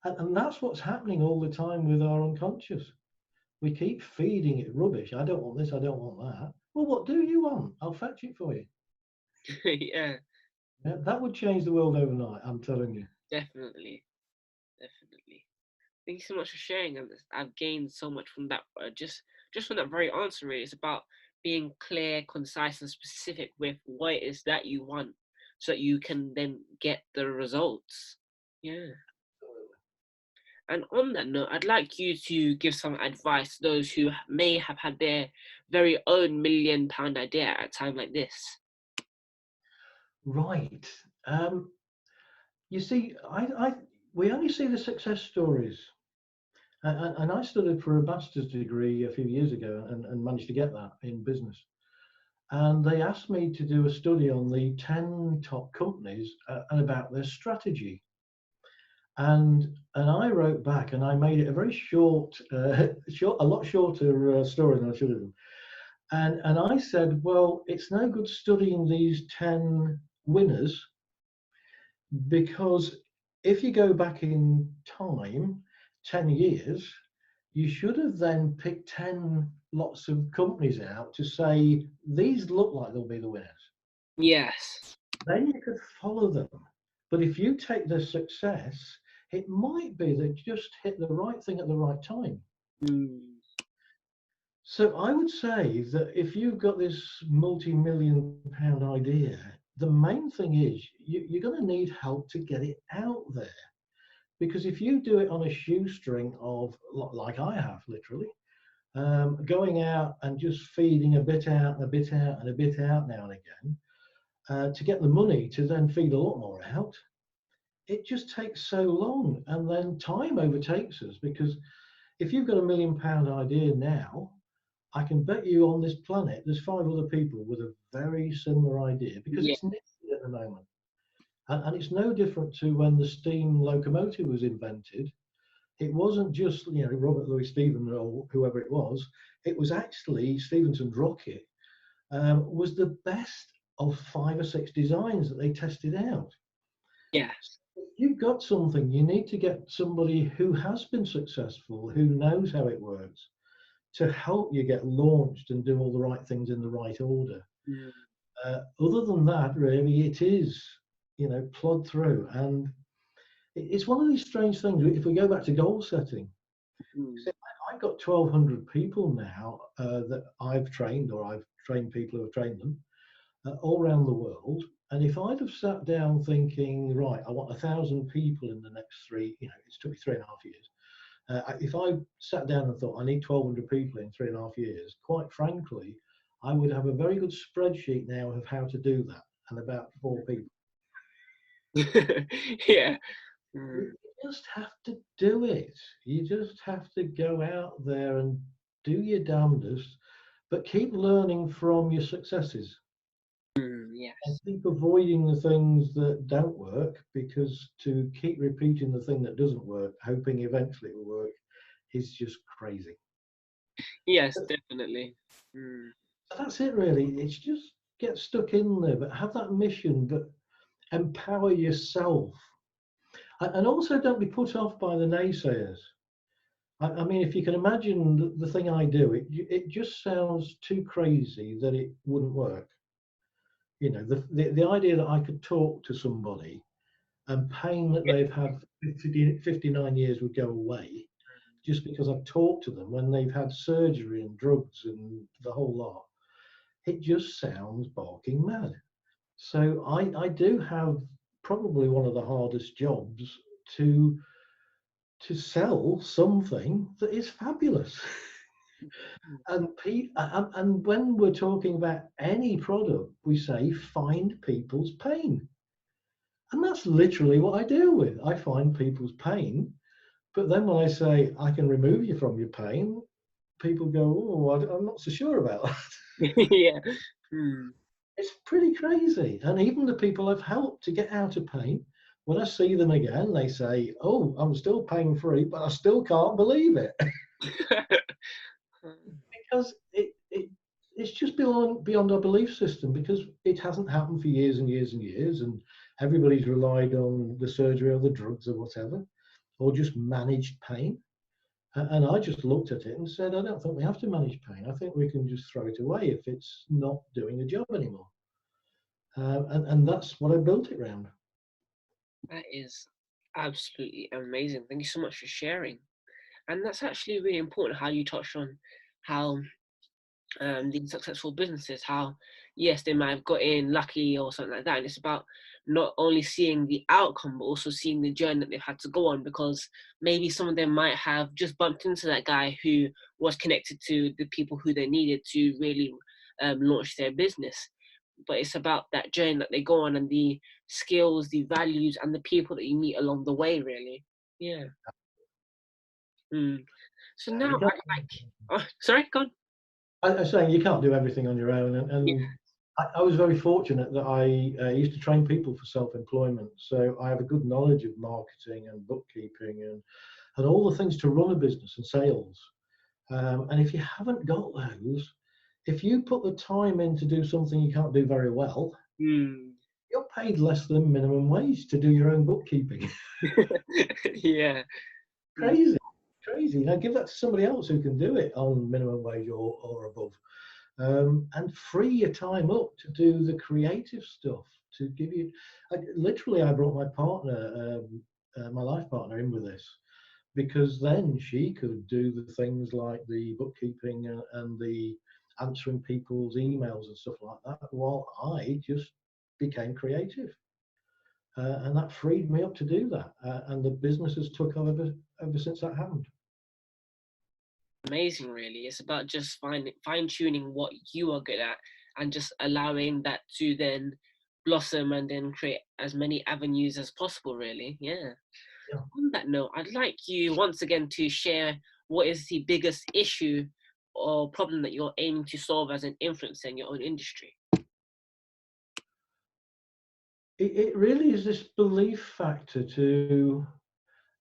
Speaker 2: And that's what's happening all the time with our unconscious. We keep feeding it rubbish. I don't want this, I don't want that. Well, what do you want? I'll fetch it for you.
Speaker 1: Yeah.
Speaker 2: Yeah, that would change the world overnight, I'm telling you.
Speaker 1: Definitely. Definitely. Thank you so much for sharing. And I've gained so much from that. Just from that very answer, really. It's about being clear, concise, and specific with what it is that you want, so that you can then get the results. Yeah. And on that note, I'd like you to give some advice to those who may have had their very own £1,000,000 idea at a time like this.
Speaker 2: Right. You see, we only see the success stories. And I studied for a master's degree a few years ago and managed to get that in business. And they asked me to do a study on the 10 top companies and about their strategy. And I wrote back and I made it a very short, a lot shorter story than I should have done. And I said, well, it's no good studying these 10 winners, because if you go back in time 10 years, you should have then picked 10 lots of companies out to say, these look like they'll be the winners.
Speaker 1: Yes.
Speaker 2: Then you could follow them. But if you take their success, it might be they just hit the right thing at the right time.
Speaker 1: Mm.
Speaker 2: So I would say that if you've got this multi-million-pound idea, the main thing is you're going to need help to get it out there. Because if you do it on a shoestring of, like I have literally, going out and just feeding a bit out and a bit out and a bit out now and again, to get the money to then feed a lot more out, it just takes so long. And then time overtakes us, because if you've got a £1,000,000 idea now, I can bet you on this planet there's 5 other people with a very similar idea, because
Speaker 1: Yeah.
Speaker 2: it's needed at the moment. And it's no different to when the steam locomotive was invented. It wasn't just Robert Louis Stevenson or whoever it was. It was actually Stephenson's rocket was the best of 5 or 6 designs that they tested out.
Speaker 1: Yeah.
Speaker 2: If you've got something, you need to get somebody who has been successful, who knows how it works, to help you get launched and do all the right things in the right order.
Speaker 1: Mm.
Speaker 2: Other than that, really, it is, plod through. And it's one of these strange things. If we go back to goal setting,
Speaker 1: Mm.
Speaker 2: I've got 1,200 people now that I've trained, or I've trained people who have trained them all around the world. And if I'd have sat down thinking, right, I want 1,000 people in the next it's took me 3.5 years. If I sat down and thought I need 1,200 people in 3.5 years, quite frankly, I would have a very good spreadsheet now of how to do that, and about 4 people.
Speaker 1: Yeah.
Speaker 2: You
Speaker 1: Mm.
Speaker 2: just have to do it. You just have to go out there and do your damnedest, but keep learning from your successes.
Speaker 1: Mm.
Speaker 2: And
Speaker 1: Yes.
Speaker 2: keep avoiding the things that don't work, because to keep repeating the thing that doesn't work, hoping eventually it will work, is just crazy.
Speaker 1: Yes, definitely. Mm.
Speaker 2: So that's it, really. It's just get stuck in there, but have that mission, but empower yourself. And also don't be put off by the naysayers. I mean, if you can imagine the thing I do, it just sounds too crazy that it wouldn't work. The idea that I could talk to somebody and pain that
Speaker 1: Yeah.
Speaker 2: they've had for 59 years would go away, just because I've talked to them when they've had surgery and drugs and the whole lot. It just sounds barking mad. So I do have probably one of the hardest jobs to sell something that is fabulous. And when we're talking about any product, we say find people's pain. And that's literally what I deal with. I find people's pain. But then when I say I can remove you from your pain, people go, oh, I'm not so sure about that.
Speaker 1: Yeah. Mm.
Speaker 2: It's pretty crazy. And even the people I've helped to get out of pain, when I see them again, they say, oh, I'm still pain free, but I still can't believe it. because it's just beyond our belief system, because it hasn't happened for years and years and years, and everybody's relied on the surgery or the drugs or whatever, or just managed pain. And I just looked at it and said, I don't think we have to manage pain. I think we can just throw it away if it's not doing the job anymore. And that's what I built it around.
Speaker 1: That is absolutely amazing. Thank you so much for sharing. And that's actually really important how you touched on how these successful businesses, how yes, they might have got in lucky or something like that. And it's about not only seeing the outcome, but also seeing the journey that they've had to go on, because maybe some of them might have just bumped into that guy who was connected to the people who they needed to really launch their business. But it's about that journey that they go on and the skills, the values, and the people that you meet along the way, really. Yeah. Mm. So now
Speaker 2: You can't,
Speaker 1: I'd like, oh, sorry, go on.
Speaker 2: I was saying you can't do everything on your own,
Speaker 1: Yeah.
Speaker 2: and I was very fortunate that I used to train people for self-employment, so I have a good knowledge of marketing and bookkeeping and all the things to run a business and sales. And if you haven't got those, if you put the time in to do something you can't do very well,
Speaker 1: Mm.
Speaker 2: you're paid less than minimum wage to do your own bookkeeping.
Speaker 1: Yeah. Mm.
Speaker 2: Crazy, crazy. Now give that to somebody else who can do it on minimum wage or above. And free your time up to do the creative stuff, to give you, literally I brought my partner, my life partner, in with this, because then she could do the things like the bookkeeping and the answering people's emails and stuff like that, while I just became creative. And that freed me up to do that, and the business has took over ever since that happened.
Speaker 1: Amazing, really. It's about just fine tuning what you are good at and just allowing that to then blossom and then create as many avenues as possible, really. Yeah.
Speaker 2: Yeah.
Speaker 1: On that note, I'd like you once again to share what is the biggest issue or problem that you're aiming to solve as an influencer in your own industry.
Speaker 2: It really is this belief factor to,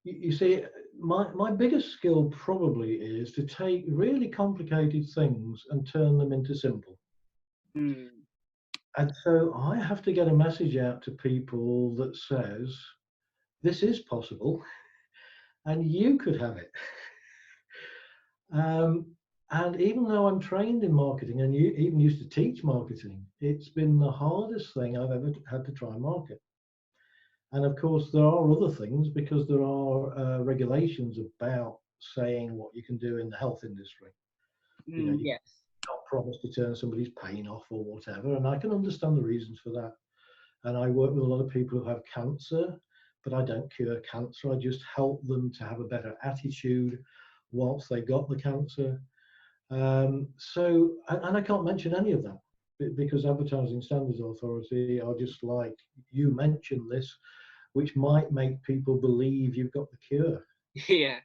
Speaker 2: you see, my biggest skill probably is to take really complicated things and turn them into simple.
Speaker 1: Mm.
Speaker 2: And so I have to get a message out to people that says, this is possible and you could have it. Um, and even though I'm trained in marketing and even used to teach marketing, it's been the hardest thing I've ever had to try and market. And of course, there are other things, because there are regulations about saying what you can do in the health industry. You know,
Speaker 1: Mm,
Speaker 2: you
Speaker 1: yes.
Speaker 2: can't promise to turn somebody's pain off or whatever. And I can understand the reasons for that. And I work with a lot of people who have cancer, but I don't cure cancer. I just help them to have a better attitude whilst they got the cancer. And I can't mention any of that because Advertising Standards Authority are just like, you mentioned this, which might make people believe you've got the cure.
Speaker 1: Yeah.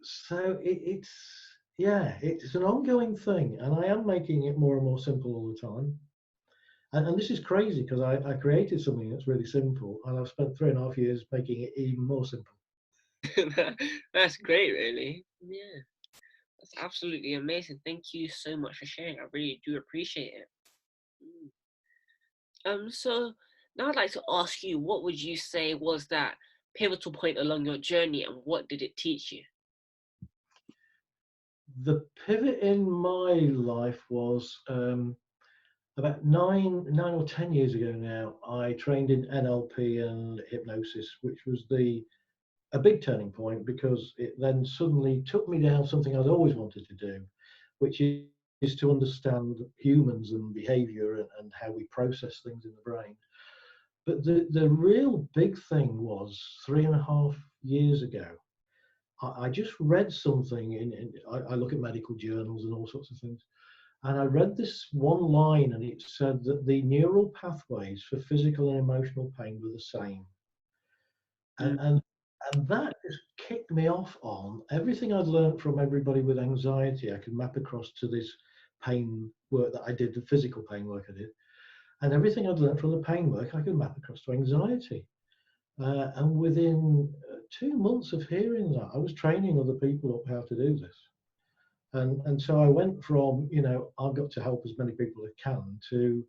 Speaker 2: So it's, yeah, it's an ongoing thing, and I am making it more and more simple all the time. And this is crazy because I created something that's really simple, and I've spent 3.5 years making it even more simple.
Speaker 1: That's great, really. Yeah. That's absolutely amazing. Thank you so much for sharing. I really do appreciate it. Mm. So now I'd like to ask you, what would you say was that pivotal point along your journey, and what did it teach you?
Speaker 2: The pivot in my life was about 9 or 10 years ago now. I trained in NLP and hypnosis, which was a big turning point, because it then suddenly took me down something I'd always wanted to do, which is to understand humans and behavior and how we process things in the brain. But the real big thing was 3.5 years ago. I just read something I look at medical journals and all sorts of things. And I read this one line, and it said that the neural pathways for physical and emotional pain were the same.
Speaker 1: Mm.
Speaker 2: And that just kicked me off on everything I'd learned from everybody with anxiety. I could map across to this pain work that I did, the physical pain work I did. And everything I'd learned from the pain work, I could map across to anxiety. And within 2 months of hearing that, I was training other people up how to do this. And so I went from, I've got to help as many people as I can, to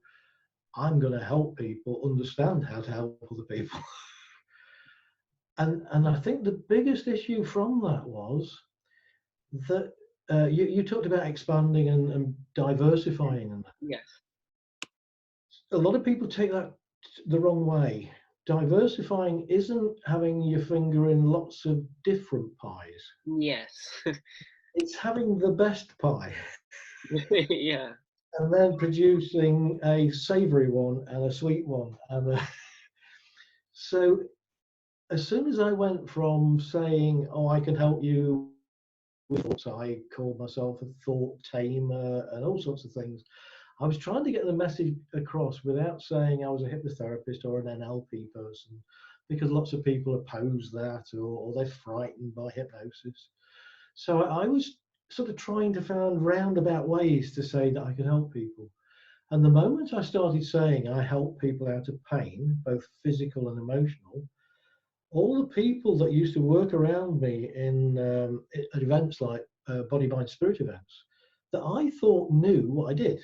Speaker 2: I'm going to help people understand how to help other people. And I think the biggest issue from that was that you talked about expanding and diversifying, and
Speaker 1: Yes.
Speaker 2: a lot of people take that the wrong way. Diversifying isn't having your finger in lots of different pies.
Speaker 1: Yes.
Speaker 2: It's having the best pie
Speaker 1: Yeah.
Speaker 2: and then producing a savory one and a sweet one. So as soon as I went from saying, "Oh, I can help you with thoughts," I called myself a thought tamer and all sorts of things. I was trying to get the message across without saying I was a hypnotherapist or an NLP person, because lots of people oppose that, or they're frightened by hypnosis. So I was sort of trying to find roundabout ways to say that I could help people. And the moment I started saying I help people out of pain, both physical and emotional, all the people that used to work around me at events like body, mind, spirit events, that I thought knew what I did,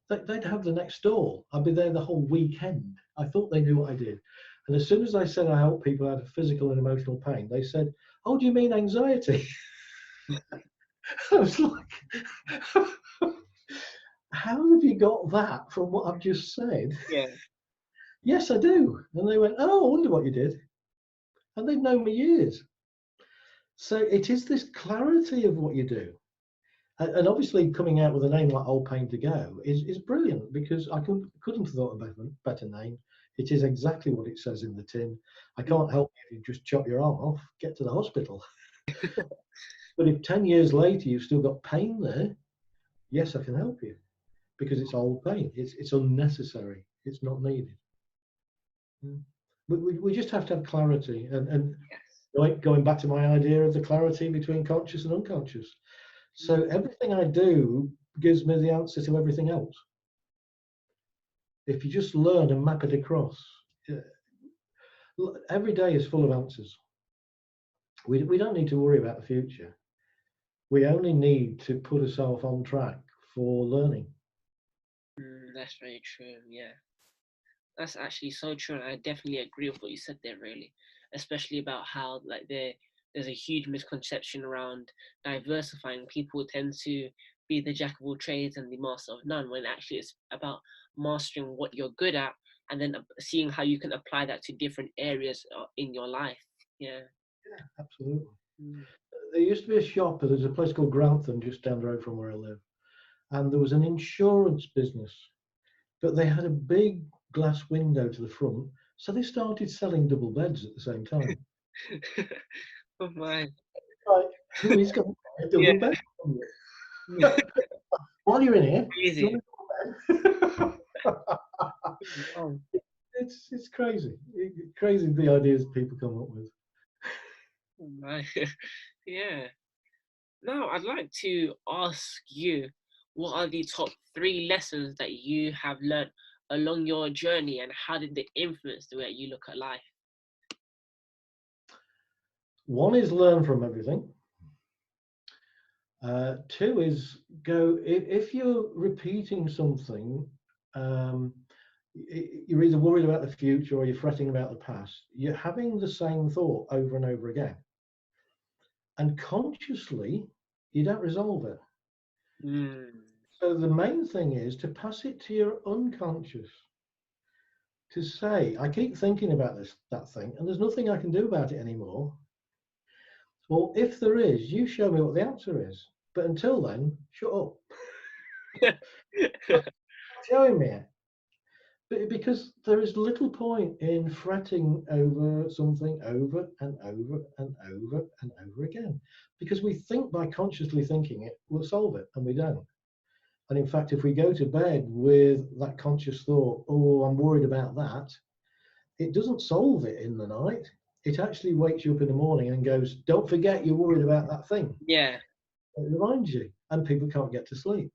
Speaker 2: they'd have the next stall. I'd be there the whole weekend. I thought they knew what I did. And as soon as I said I help people out of physical and emotional pain, they said, "Oh, do you mean anxiety?" I was like, "How have you got that from what I've just said?"
Speaker 1: Yeah.
Speaker 2: "Yes, I do." And they went, "Oh, I wonder what you did." And they've known me years. So it is this clarity of what you do. And obviously coming out with a name like Old Pain to Go is brilliant, because I couldn't have thought of a better name. It is exactly what it says in the tin. I can't help you if you just chop your arm off, get to the hospital. But if 10 years later you've still got pain there, yes, I can help you, because it's old pain. It's unnecessary. It's not needed. Mm. We just have to have clarity. And
Speaker 1: Yes.
Speaker 2: going back to my idea of the clarity between conscious and unconscious. So everything I do gives me the answer to everything else. If you just learn and map it across, every day is full of answers. We don't need to worry about the future. We only need to put ourselves on track for learning.
Speaker 1: That's very true. Yeah. That's actually so true, and I definitely agree with what you said there. Really, especially about how like there's a huge misconception around diversifying. People tend to be the jack of all trades and the master of none, when actually it's about mastering what you're good at, and then seeing how you can apply that to different areas in your life. Yeah.
Speaker 2: Yeah, absolutely.
Speaker 1: Mm.
Speaker 2: There used to be a shop, there's a place called Grantham just down the road from where I live, and there was an insurance business, but they had a big glass window to the front, so they started selling double beds at the same time.
Speaker 1: Oh my.
Speaker 2: Like, who is going to buy a
Speaker 1: Yeah.
Speaker 2: double bed from you? While you're in here, do you
Speaker 1: Crazy.
Speaker 2: want a double bed?
Speaker 1: Wow.
Speaker 2: It's crazy. Crazy the ideas people come up with.
Speaker 1: Oh my. Yeah. Now, I'd like to ask you, what are the top 3 lessons that you have learned along your journey, and how did they influence the way you look at life?
Speaker 2: One is learn from everything. Two is go, if you're repeating something, um, you're either worried about the future or you're fretting about the past, you're having the same thought over and over again. And consciously, you don't resolve it.
Speaker 1: Mm,
Speaker 2: So the main thing is to pass it to your unconscious, to say, I keep thinking about that thing, and there's nothing I can do about it anymore. Well, if there is, you show me what the answer is. But until then, shut up. Stop showing me it. Because there is little point in fretting over something over and over and over and over again. Because we think by consciously thinking it, we'll solve it, and we don't. And in fact, if we go to bed with that conscious thought, oh, I'm worried about that, it doesn't solve it in the night. It actually wakes you up in the morning and goes, don't forget you're worried about that thing.
Speaker 1: yeah.
Speaker 2: It reminds you, and people can't get to sleep.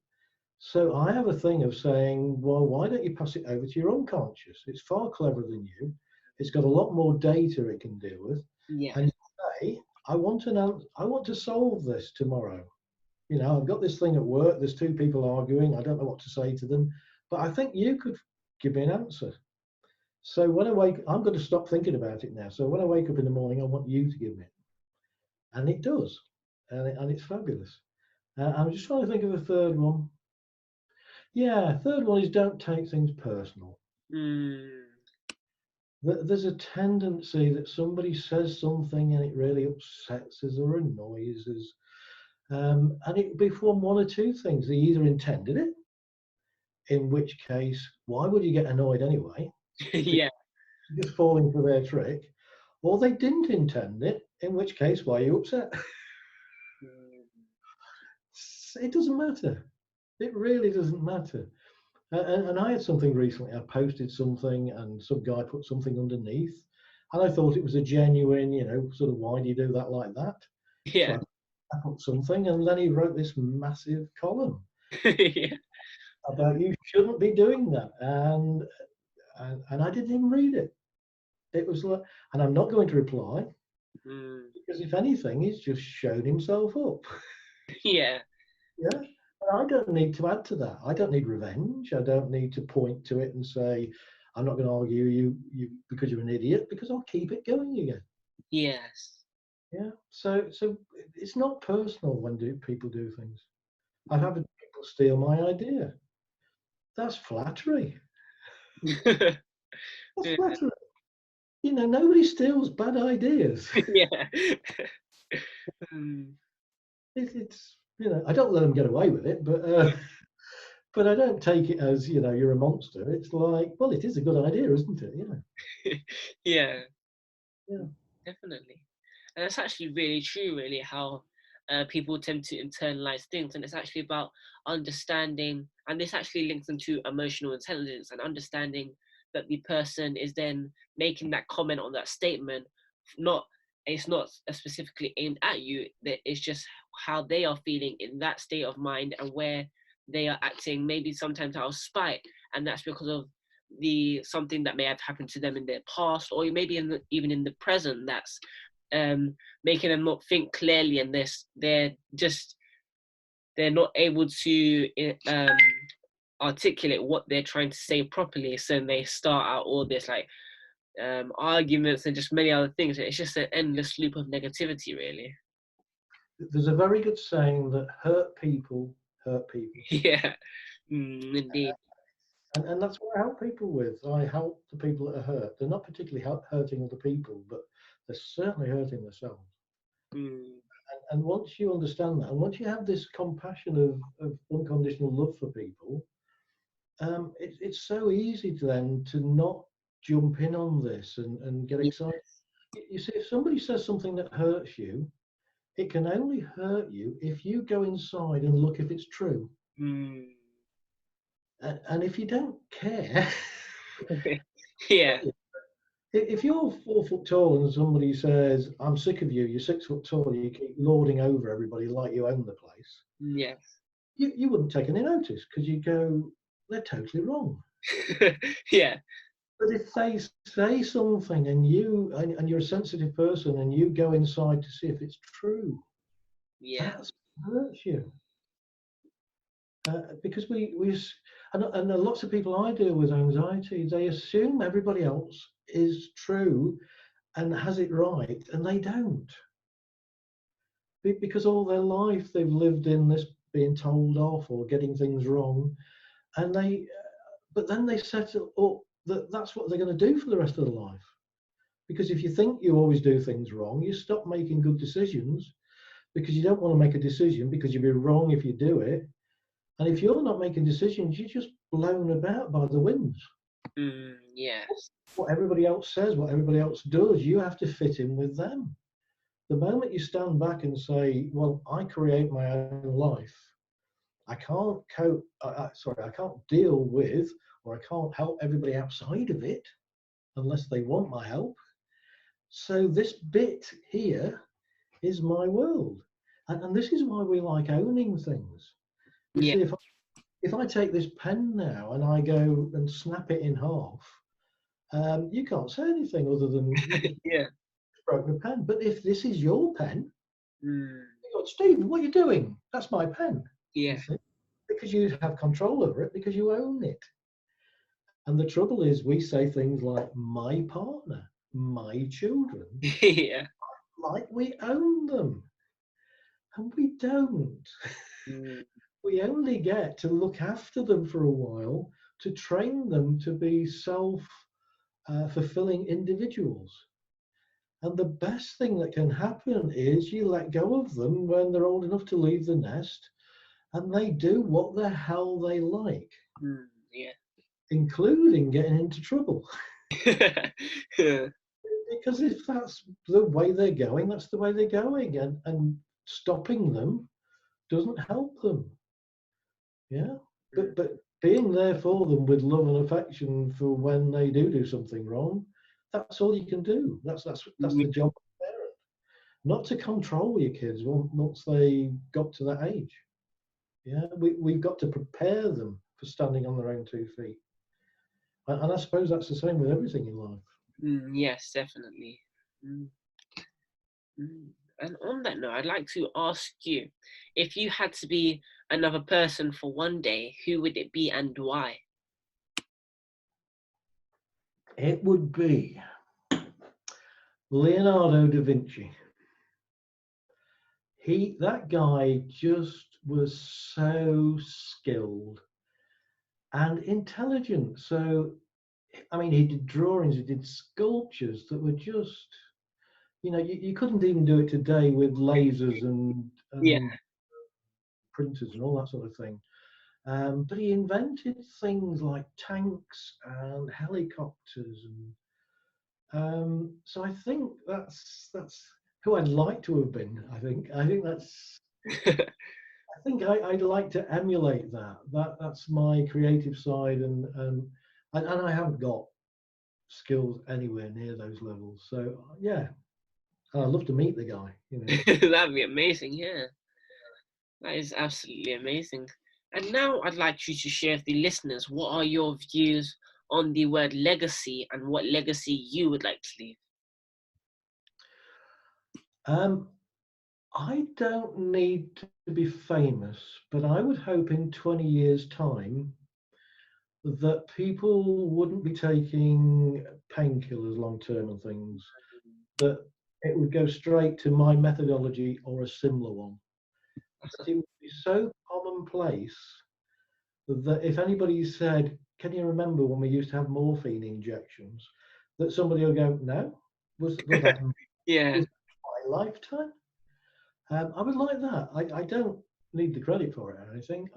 Speaker 2: So I have a thing of saying, well, why don't you pass it over to your unconscious? It's far cleverer than you. It's got a lot more data it can deal with.
Speaker 1: Yeah.
Speaker 2: And you say, I want to solve this tomorrow. You know, I've got this thing at work. There's two people arguing. I don't know what to say to them, but I think you could give me an answer. So when I wake, I'm going to stop thinking about it now. So when I wake up in the morning, I want you to give me it, and it does, and it's fabulous. I'm just trying to think of a third one. Yeah, third one is don't take things personal.
Speaker 1: Mm.
Speaker 2: There's a tendency that somebody says something and it really upsets us or annoys us. And it will be from one or two things. They either intended it, in which case, why would you get annoyed anyway? Because
Speaker 1: Yeah.
Speaker 2: you're just falling for their trick. Or they didn't intend it, in which case, why are you upset?
Speaker 1: Mm.
Speaker 2: It doesn't matter. It really doesn't matter. And I had something recently. I posted something, and some guy put something underneath, and I thought it was a genuine, sort of, why do you do that like that? So
Speaker 1: Yeah.
Speaker 2: I put something, and then he wrote this massive column
Speaker 1: Yeah.
Speaker 2: about you shouldn't be doing that, and I didn't even read it. It was like, and I'm not going to reply
Speaker 1: Mm.
Speaker 2: because if anything, he's just shown himself up.
Speaker 1: Yeah.
Speaker 2: Yeah. And I don't need to add to that. I don't need revenge. I don't need to point to it and say, I'm not going to argue you because you're an idiot, because I'll keep it going again.
Speaker 1: Yes.
Speaker 2: Yeah. So it's not personal when people do things. I've had people steal my idea. That's flattery. That's
Speaker 1: Yeah.
Speaker 2: flattery. Nobody steals bad ideas.
Speaker 1: Yeah. Mm.
Speaker 2: It's I don't let them get away with it, but I don't take it as you're a monster. It's like, well, it is a good idea, isn't it?
Speaker 1: Yeah.
Speaker 2: Yeah.
Speaker 1: Definitely. And that's actually really true, really, how people tend to internalize things. And it's actually about understanding, and this actually links into emotional intelligence and understanding that the person is then making that comment on that statement. Not, it's not specifically aimed at you, that it's just how they are feeling in that state of mind and where they are acting, maybe sometimes out of spite. And that's because of something that may have happened to them in their past, or maybe even in the present, that's making them not think clearly, and they're not able to articulate what they're trying to say properly, so they start out all this like arguments and just many other things. It's just an endless loop of negativity, really.
Speaker 2: There's a very good saying that hurt people hurt people.
Speaker 1: Yeah. Indeed.
Speaker 2: And that's what I help people with. I help the people that are hurt. They're not particularly hurting other people, but they're certainly hurting themselves.
Speaker 1: Mm.
Speaker 2: And once you understand that, and once you have this compassion of unconditional love for people, it's so easy to then to not jump in on this and get excited. You see, if somebody says something that hurts you, it can only hurt you if you go inside and look if it's true.
Speaker 1: Mm.
Speaker 2: And if you don't care,
Speaker 1: Yeah.
Speaker 2: if you're 4 foot tall and somebody says, I'm sick of you, you're 6 foot tall, you keep lording over everybody like you own the place,
Speaker 1: Yes.
Speaker 2: you wouldn't take any notice because you go, they're totally wrong.
Speaker 1: Yeah.
Speaker 2: But if they say something and you're a sensitive person and you go inside to see if it's true,
Speaker 1: Yeah.
Speaker 2: that hurts you. Because and lots of people I deal with anxiety, they assume everybody else is true and has it right, and they don't. Because all their life they've lived in this being told off or getting things wrong, and but then they set it up that that's what they're going to do for the rest of their life. Because if you think you always do things wrong, you stop making good decisions because you don't want to make a decision because you'll be wrong if you do it. And if you're not making decisions, you're just blown about by the winds.
Speaker 1: Yes.
Speaker 2: What everybody else says, what everybody else does, you have to fit in with them. The moment you stand back and say, well, I create my own life, I can't cope, I can't deal with, or I can't help everybody outside of it unless they want my help. So this bit here is my world. And this is why we like owning things. You
Speaker 1: Yeah.
Speaker 2: see, if I take this pen now and I go and snap it in half, you can't say anything other than you just
Speaker 1: Yeah.
Speaker 2: broke the pen. But if this is your pen,
Speaker 1: Mm.
Speaker 2: you've got Steve, what are you doing? That's my pen. You
Speaker 1: Yeah.
Speaker 2: see, because you have control over it, because you own it. And the trouble is, we say things like my partner, my children,
Speaker 1: Yeah.
Speaker 2: like we own them. And we don't.
Speaker 1: Mm.
Speaker 2: We only get to look after them for a while to train them to be self fulfilling individuals. And the best thing that can happen is you let go of them when they're old enough to leave the nest and they do what the hell they like,
Speaker 1: Mm. Yeah.
Speaker 2: including getting into trouble.
Speaker 1: Yeah.
Speaker 2: Because if that's the way they're going, that's the way they're going. And stopping them doesn't help them. Yeah.
Speaker 1: Mm.
Speaker 2: But being there for them with love and affection for when they do something wrong, that's all you can do. That's the job of a parent. Not to control your kids once they got to that age. Yeah, we've got to prepare them for standing on their own 2 feet. And I suppose that's the same with everything in life.
Speaker 1: Mm. Yes, definitely. Mm. Mm. And on that note, I'd like to ask you, if you had to be another person for one day, who would it be and why?
Speaker 2: It would be Leonardo da Vinci. That guy just was so skilled and intelligent. So, I mean, he did drawings, he did sculptures that were just, you couldn't even do it today with lasers
Speaker 1: Yeah.
Speaker 2: and printers and all that sort of thing. But he invented things like tanks and helicopters, and so I think that's who I'd like to have been. I'd like to emulate that. That's my creative side, and I haven't got skills anywhere near those levels. So yeah, I'd love to meet the guy.
Speaker 1: That'd be amazing, yeah. That is absolutely amazing. And now I'd like you to share with the listeners what are your views on the word legacy and what legacy you would like to leave.
Speaker 2: Um, I don't need to be famous, but I would hope in 20 years' time that people wouldn't be taking painkillers long term and things, that it would go straight to my methodology or a similar one. Because it would be so commonplace that if anybody said, can you remember when we used to have morphine injections? That somebody will go, no, was that
Speaker 1: Yeah.
Speaker 2: was my lifetime? I would like that. I don't need the credit for it or anything.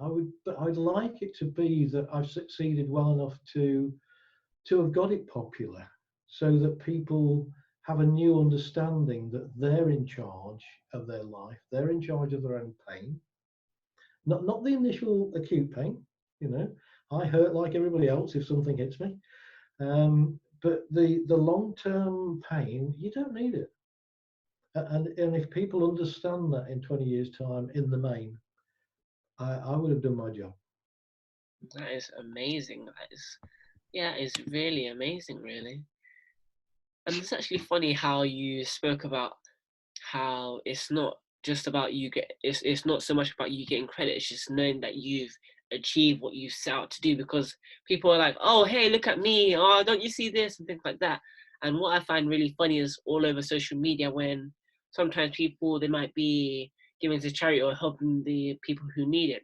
Speaker 2: But I'd like it to be that I've succeeded well enough to have got it popular, so that people have a new understanding that they're in charge of their life. They're in charge of their own pain, not the initial acute pain. You know, I hurt like everybody else if something hits me. But the long term pain, you don't need it. And if people understand that in 20 years' time, in the main, I would have done my job.
Speaker 1: That is amazing. That is, yeah, it's really amazing, really. And it's actually funny how you spoke about how it's not just about it's not so much about you getting credit, it's just knowing that you've achieved what you set out to do, because people are like, oh hey, look at me, oh don't you see this, and things like that. And what I find really funny is all over social media, when sometimes people, they might be giving to charity or helping the people who need it,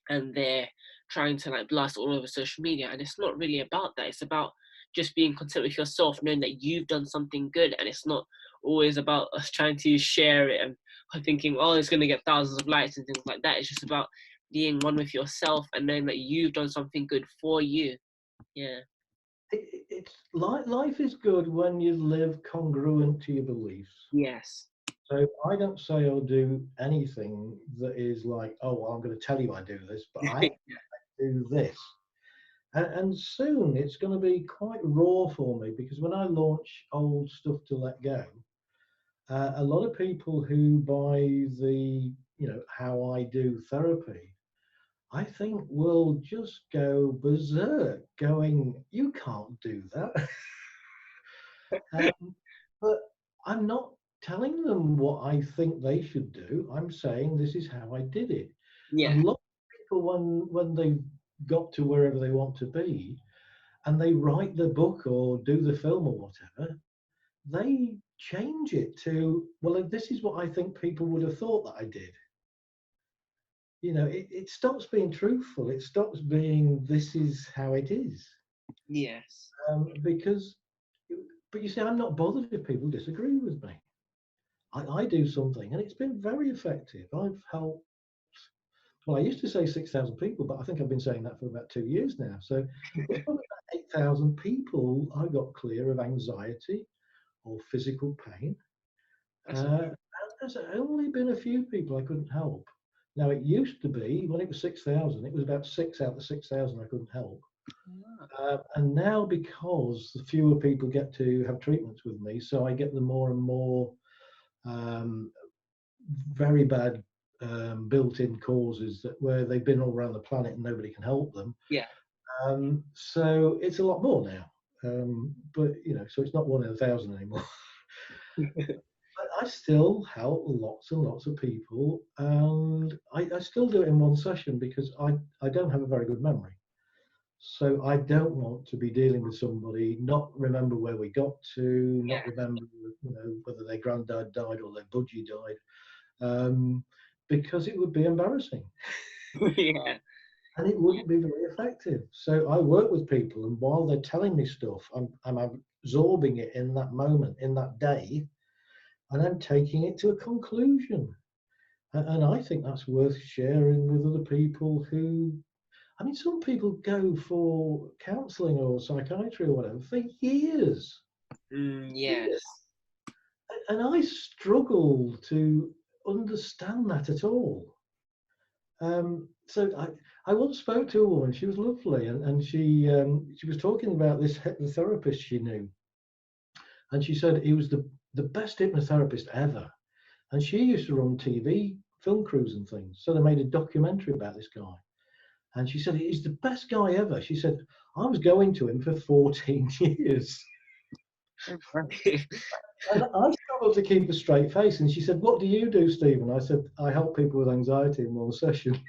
Speaker 1: and they're trying to like blast all over social media, and it's not really about that. It's about just being content with yourself, knowing that you've done something good, and it's not always about us trying to share it and thinking, oh, it's going to get thousands of likes and things like that. It's just about being one with yourself and knowing that you've done something good for you. Yeah.
Speaker 2: It's like life is good when you live congruent to your beliefs.
Speaker 1: Yes.
Speaker 2: So I don't say or do anything that is like, oh, well, I'm going to tell you I do this, but I do this. And soon it's going to be quite raw for me, because when I launch Old Stuff to Let Go, a lot of people who buy the, how I do therapy, I think will just go berserk, going, you can't do that. um, but I'm not telling them what I think they should do. I'm saying this is how I did it. And
Speaker 1: Yeah.
Speaker 2: a lot of people, when they've got to wherever they want to be, and they write the book or do the film or whatever, they change it to, well, this is what I think people would have thought that I did. It stops being truthful. It stops being, this is how it is.
Speaker 1: Yes.
Speaker 2: Because, but you see, I'm not bothered if people disagree with me. I do something and it's been very effective. I've helped, well, I used to say 6,000 people, but I think I've been saying that for about 2 years now. So it's probably about 8,000 people I got clear of anxiety or physical pain.
Speaker 1: That's
Speaker 2: And there's only been a few people I couldn't help. Now, it used to be, when it was 6,000, it was about 6 out of 6,000 I couldn't help. And now, because the fewer people get to have treatments with me, so I get the more and more um, very bad built-in causes that where they've been all around the planet and nobody can help them.
Speaker 1: yeah.
Speaker 2: So it's a lot more now. But so it's not 1 in 1,000 anymore. But I still help lots and lots of people, and I still do it in one session because I don't have a very good memory. So I don't want to be dealing with somebody, not remember where we got to, not
Speaker 1: Yeah.
Speaker 2: remember, whether their granddad died or their budgie died, because it would be embarrassing
Speaker 1: yeah.
Speaker 2: and it wouldn't be very effective. So I work with people, and while they're telling me stuff, I'm absorbing it in that moment, in that day, and I'm taking it to a conclusion. And I think that's worth sharing with other people who, I mean, some people go for counseling or psychiatry or whatever for years. Years.
Speaker 1: Yes.
Speaker 2: And I struggle to understand that at all. So I once spoke to a woman, she was lovely, and she was talking about this hypnotherapist she knew. And she said he was the best hypnotherapist ever. And she used to run TV film crews and things. So they made a documentary about this guy. And she said, he's the best guy ever. She said, I was going to him for 14 years. And I struggled to keep a straight face. And she said, what do you do, Stephen? I said, I help people with anxiety in one session.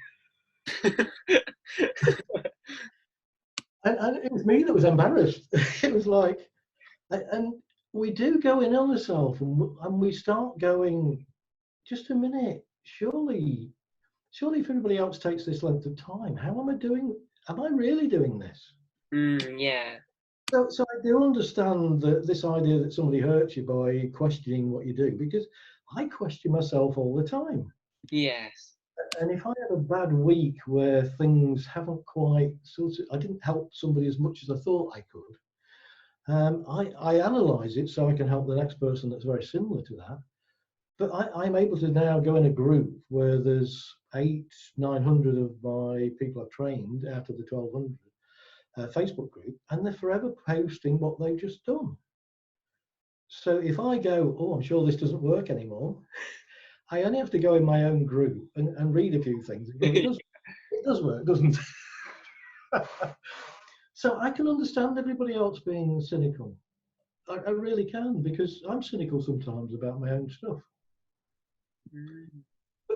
Speaker 2: And it was me that was embarrassed. It was like, and we do go in on ourselves, and we start going, just a minute, surely if everybody else takes this length of time, how am I doing? Am I really doing this?
Speaker 1: yeah.
Speaker 2: So I do understand that this idea that somebody hurts you by questioning what you do, because I question myself all the time.
Speaker 1: Yes.
Speaker 2: And if I have a bad week where things haven't quite I didn't help somebody as much as I thought I could, I analyze it so I can help the next person that's very similar to that. But I'm able to now go in a group where there's 900 of my people I've trained out of the 1,200 Facebook group, and they're forever posting what they've just done. So if I go, oh, I'm sure this doesn't work anymore, I only have to go in my own group and read a few things and go, it does work, doesn't it? So I can understand everybody else being cynical. I really can, because I'm cynical sometimes about my own stuff.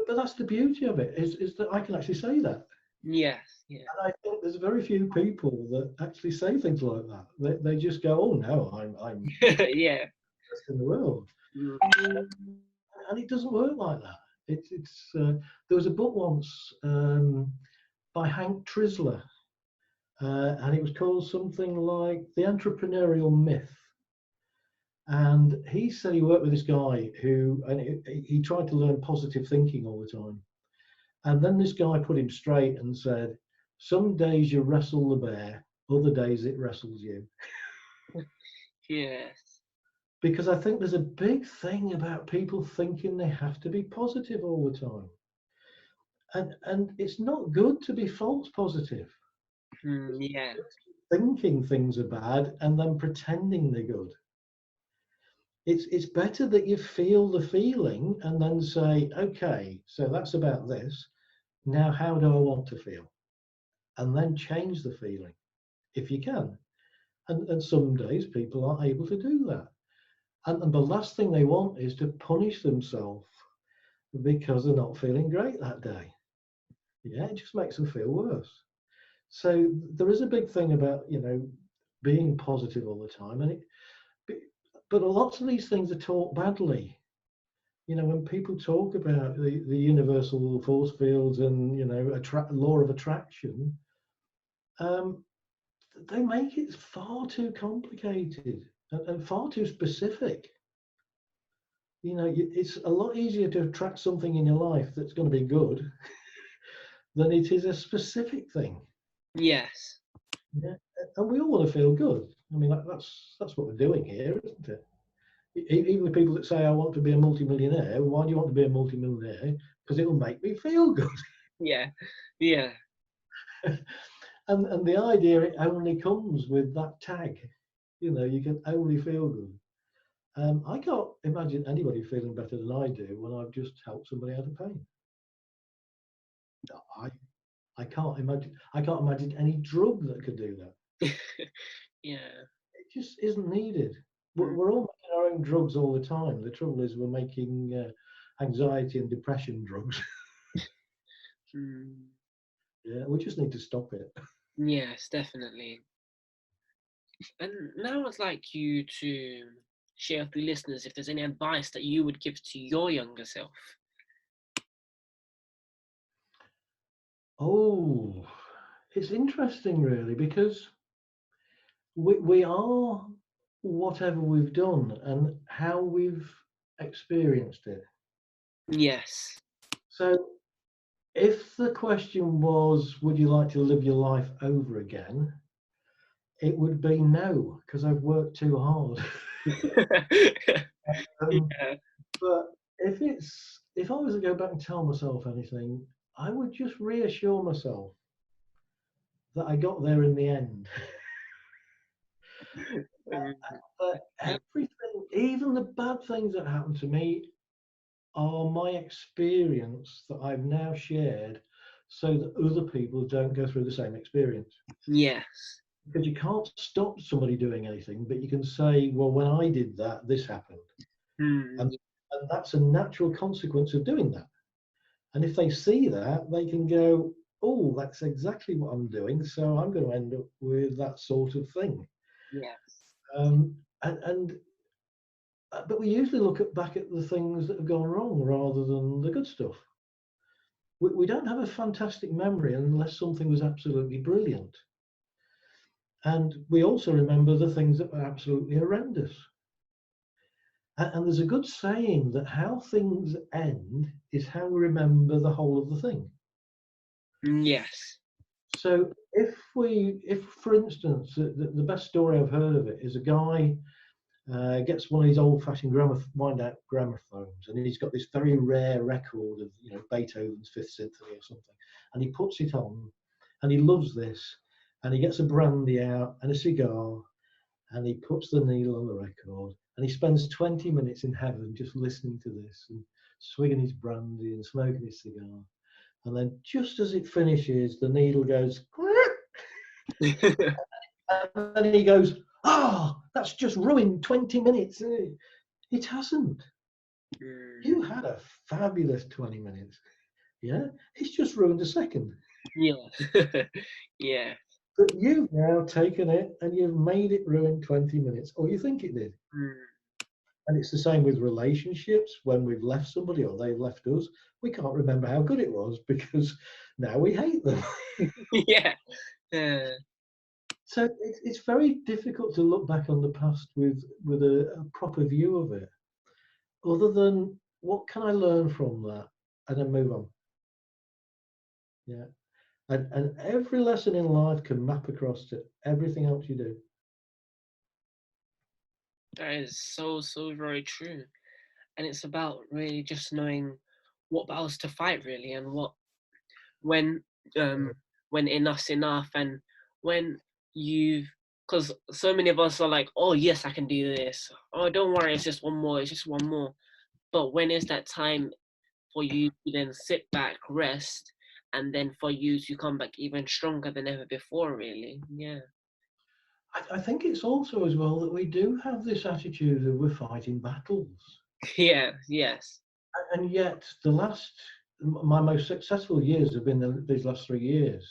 Speaker 2: But that's the beauty of it, is that I can actually say that.
Speaker 1: Yes. Yeah.
Speaker 2: And I think there's very few people that actually say things like that. They just go, oh no, I'm
Speaker 1: yeah.
Speaker 2: best in the world. And it doesn't work like that. There was a book once by Hank Trisler, and it was called something like The Entrepreneurial Myth. And he said he worked with this guy he tried to learn positive thinking all the time. And then this guy put him straight and said, some days you wrestle the bear, other days it wrestles you.
Speaker 1: Yes.
Speaker 2: Because I think there's a big thing about people thinking they have to be positive all the time. And it's not good to be false positive.
Speaker 1: Yeah.
Speaker 2: Thinking things are bad and then pretending they're good. It's better that you feel the feeling and then say, okay, so that's about this. Now, how do I want to feel? And then change the feeling if you can. And some days people aren't able to do that. And the last thing they want is to punish themselves because they're not feeling great that day. Yeah, it just makes them feel worse. So there is a big thing about, being positive all the time, but lots of these things are taught badly. When people talk about the universal force fields and law of attraction, um, they make it far too complicated and far too specific. It's a lot easier to attract something in your life that's going to be good than it is a specific thing.
Speaker 1: Yes.
Speaker 2: Yeah, and we all want to feel good. I mean, that's what we're doing here, isn't it? Even the people that say I want to be a multimillionaire, why do you want to be a multimillionaire? Because it will make me feel good.
Speaker 1: Yeah. Yeah.
Speaker 2: And the idea it only comes with that tag. You can only feel good. I can't imagine anybody feeling better than I do when I've just helped somebody out of pain. I I can't imagine. I can't imagine any drug that could do that.
Speaker 1: Yeah.
Speaker 2: It just isn't needed. We're
Speaker 1: Mm.
Speaker 2: we're all making our own drugs all the time. The trouble is, we're making anxiety and depression drugs.
Speaker 1: Mm.
Speaker 2: Yeah, we just need to stop it.
Speaker 1: Yes, definitely. And now I'd like you to share with the listeners if there's any advice that you would give to your younger self.
Speaker 2: Oh, it's interesting, really, because we are whatever we've done and how we've experienced it.
Speaker 1: Yes.
Speaker 2: So, if the question was, would you like to live your life over again? It would be no, because I've worked too hard. um,
Speaker 1: Yeah.
Speaker 2: but if I was to go back and tell myself anything, I would just reassure myself that I got there in the end.
Speaker 1: Mm.
Speaker 2: But everything, even the bad things that happened to me, are my experience that I've now shared so that other people don't go through the same experience.
Speaker 1: Yes.
Speaker 2: Because you can't stop somebody doing anything, but you can say, well, when I did that, this happened.
Speaker 1: Mm.
Speaker 2: And that's a natural consequence of doing that. And if they see that, they can go, oh, that's exactly what I'm doing. So I'm going to end up with that sort of thing.
Speaker 1: Yes.
Speaker 2: Um, and but we usually look back at the things that have gone wrong rather than the good stuff. We don't have a fantastic memory unless something was absolutely brilliant. And we also remember the things that were absolutely horrendous. And there's a good saying that how things end is how we remember the whole of the thing.
Speaker 1: Yes.
Speaker 2: So if for instance, the best story I've heard of it is a guy gets one of these old-fashioned wind-out gramophones, and he's got this very rare record of Beethoven's Fifth Symphony or something, and he puts it on, and he loves this, and he gets a brandy out and a cigar, and he puts the needle on the record, and he spends 20 minutes in heaven just listening to this and swigging his brandy and smoking his cigar. And then just as it finishes, the needle goes, and then he goes, oh, that's just ruined 20 minutes. It hasn't.
Speaker 1: Mm.
Speaker 2: You had a fabulous 20 minutes. Yeah, it's just ruined a second.
Speaker 1: Yeah. Yeah.
Speaker 2: But you've now taken it and you've made it ruin 20 minutes, or you think it did.
Speaker 1: Mm.
Speaker 2: And it's the same with relationships. When we've left somebody or they've left us, we can't remember how good it was because now we hate them.
Speaker 1: Yeah. Uh,
Speaker 2: So it's very difficult to look back on the past with a proper view of it, other than what can I learn from that and then move on. Yeah. And every lesson in life can map across to everything else you do.
Speaker 1: that is so, so very true. And it's about really just knowing what battles to fight really, and when um when enough's enough, and when you've, because so many of us are like, oh yes, I can do this, oh don't worry, it's just one more, it's just one more. But when is that time for you to then sit back, rest, and then for you to come back even stronger than ever before, really? Yeah.
Speaker 2: I think it's also as well that we do have this attitude of we're fighting battles.
Speaker 1: Yeah, yes.
Speaker 2: And yet my most successful years have been these last 3 years.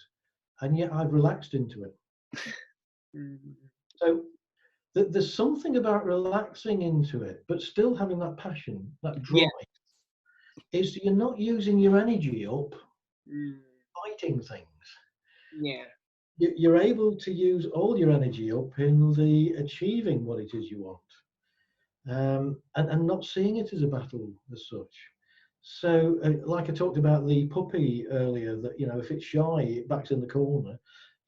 Speaker 2: And yet I've relaxed into it.
Speaker 1: Mm,
Speaker 2: So there's something about relaxing into it, but still having that passion, that
Speaker 1: yeah.
Speaker 2: drive, is you're not using your energy up
Speaker 1: Mm,
Speaker 2: fighting things.
Speaker 1: yeah.
Speaker 2: You're able to use all your energy up in the achieving what it is you want, and not seeing it as a battle as such. So, like I talked about the puppy earlier, that if it's shy, it backs in the corner.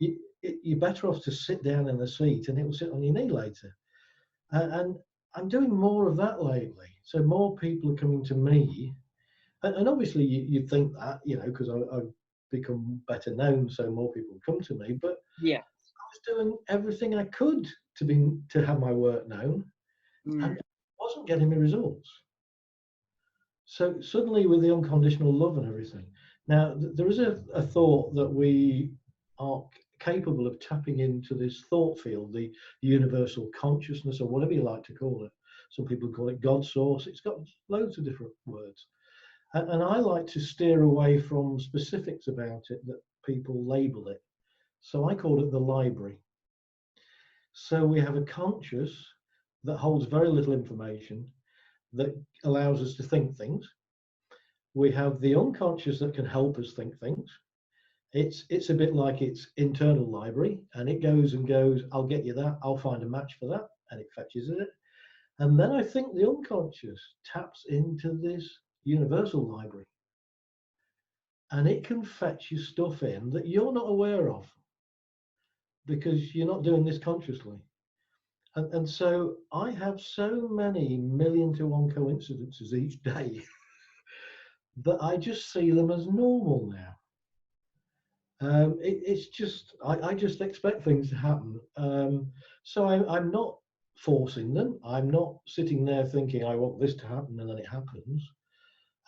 Speaker 2: You're better off to sit down in the seat, and it will sit on your knee later. And I'm doing more of that lately. So more people are coming to me, and obviously you'd think that, because I've become better known, so more people come to me. But
Speaker 1: Yeah.
Speaker 2: I was doing everything I could to have my work known, and
Speaker 1: Mm,
Speaker 2: it wasn't getting me results. So suddenly, with the unconditional love and everything, now there is a thought that we are capable of tapping into this thought field, the universal consciousness, or whatever you like to call it. Some people call it God source. It's got loads of different words. And I like to steer away from specifics about it that people label it. So I call it the library. So we have a conscious that holds very little information, that allows us to think things. We have the unconscious that can help us think things. It's a bit like its internal library, and it goes and goes, I'll get you that, I'll find a match for that, and it fetches it. And then I think the unconscious taps into this universal library, and it can fetch you stuff in that you're not aware of because you're not doing this consciously. And so I have so many million to one coincidences each day that I just see them as normal now. It's just I just expect things to happen. So I'm not forcing them. I'm not sitting there thinking I want this to happen and then it happens.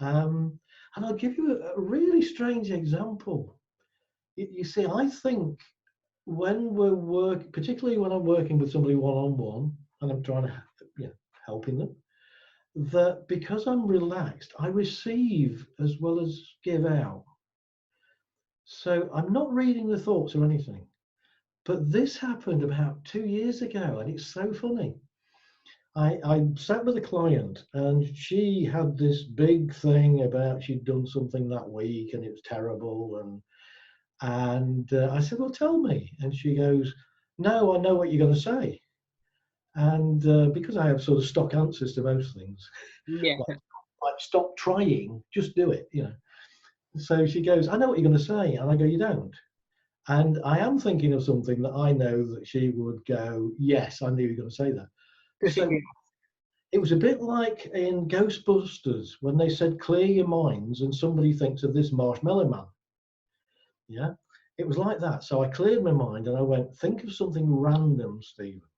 Speaker 2: And I'll give you a really strange example. You see, I think when particularly when I'm working with somebody one on one, and I'm trying to, helping them, that because I'm relaxed, I receive as well as give out. So I'm not reading the thoughts or anything. But this happened about 2 years ago, and it's so funny. I sat with a client, and she had this big thing about she'd done something that week, and it was terrible. And I said, "Well, tell me." And she goes, "No, I know what you're going to say." And because I have sort of stock answers to most things,
Speaker 1: yeah.
Speaker 2: like stop trying, just do it. So she goes, "I know what you're going to say," and I go, "You don't." And I am thinking of something that I know that she would go, "Yes, I knew you were going to say that." So it was a bit like in Ghostbusters when they said, "Clear your minds," and somebody thinks of this marshmallow man. Yeah. It was like that. So I cleared my mind and I went, "Think of something random, Stephen."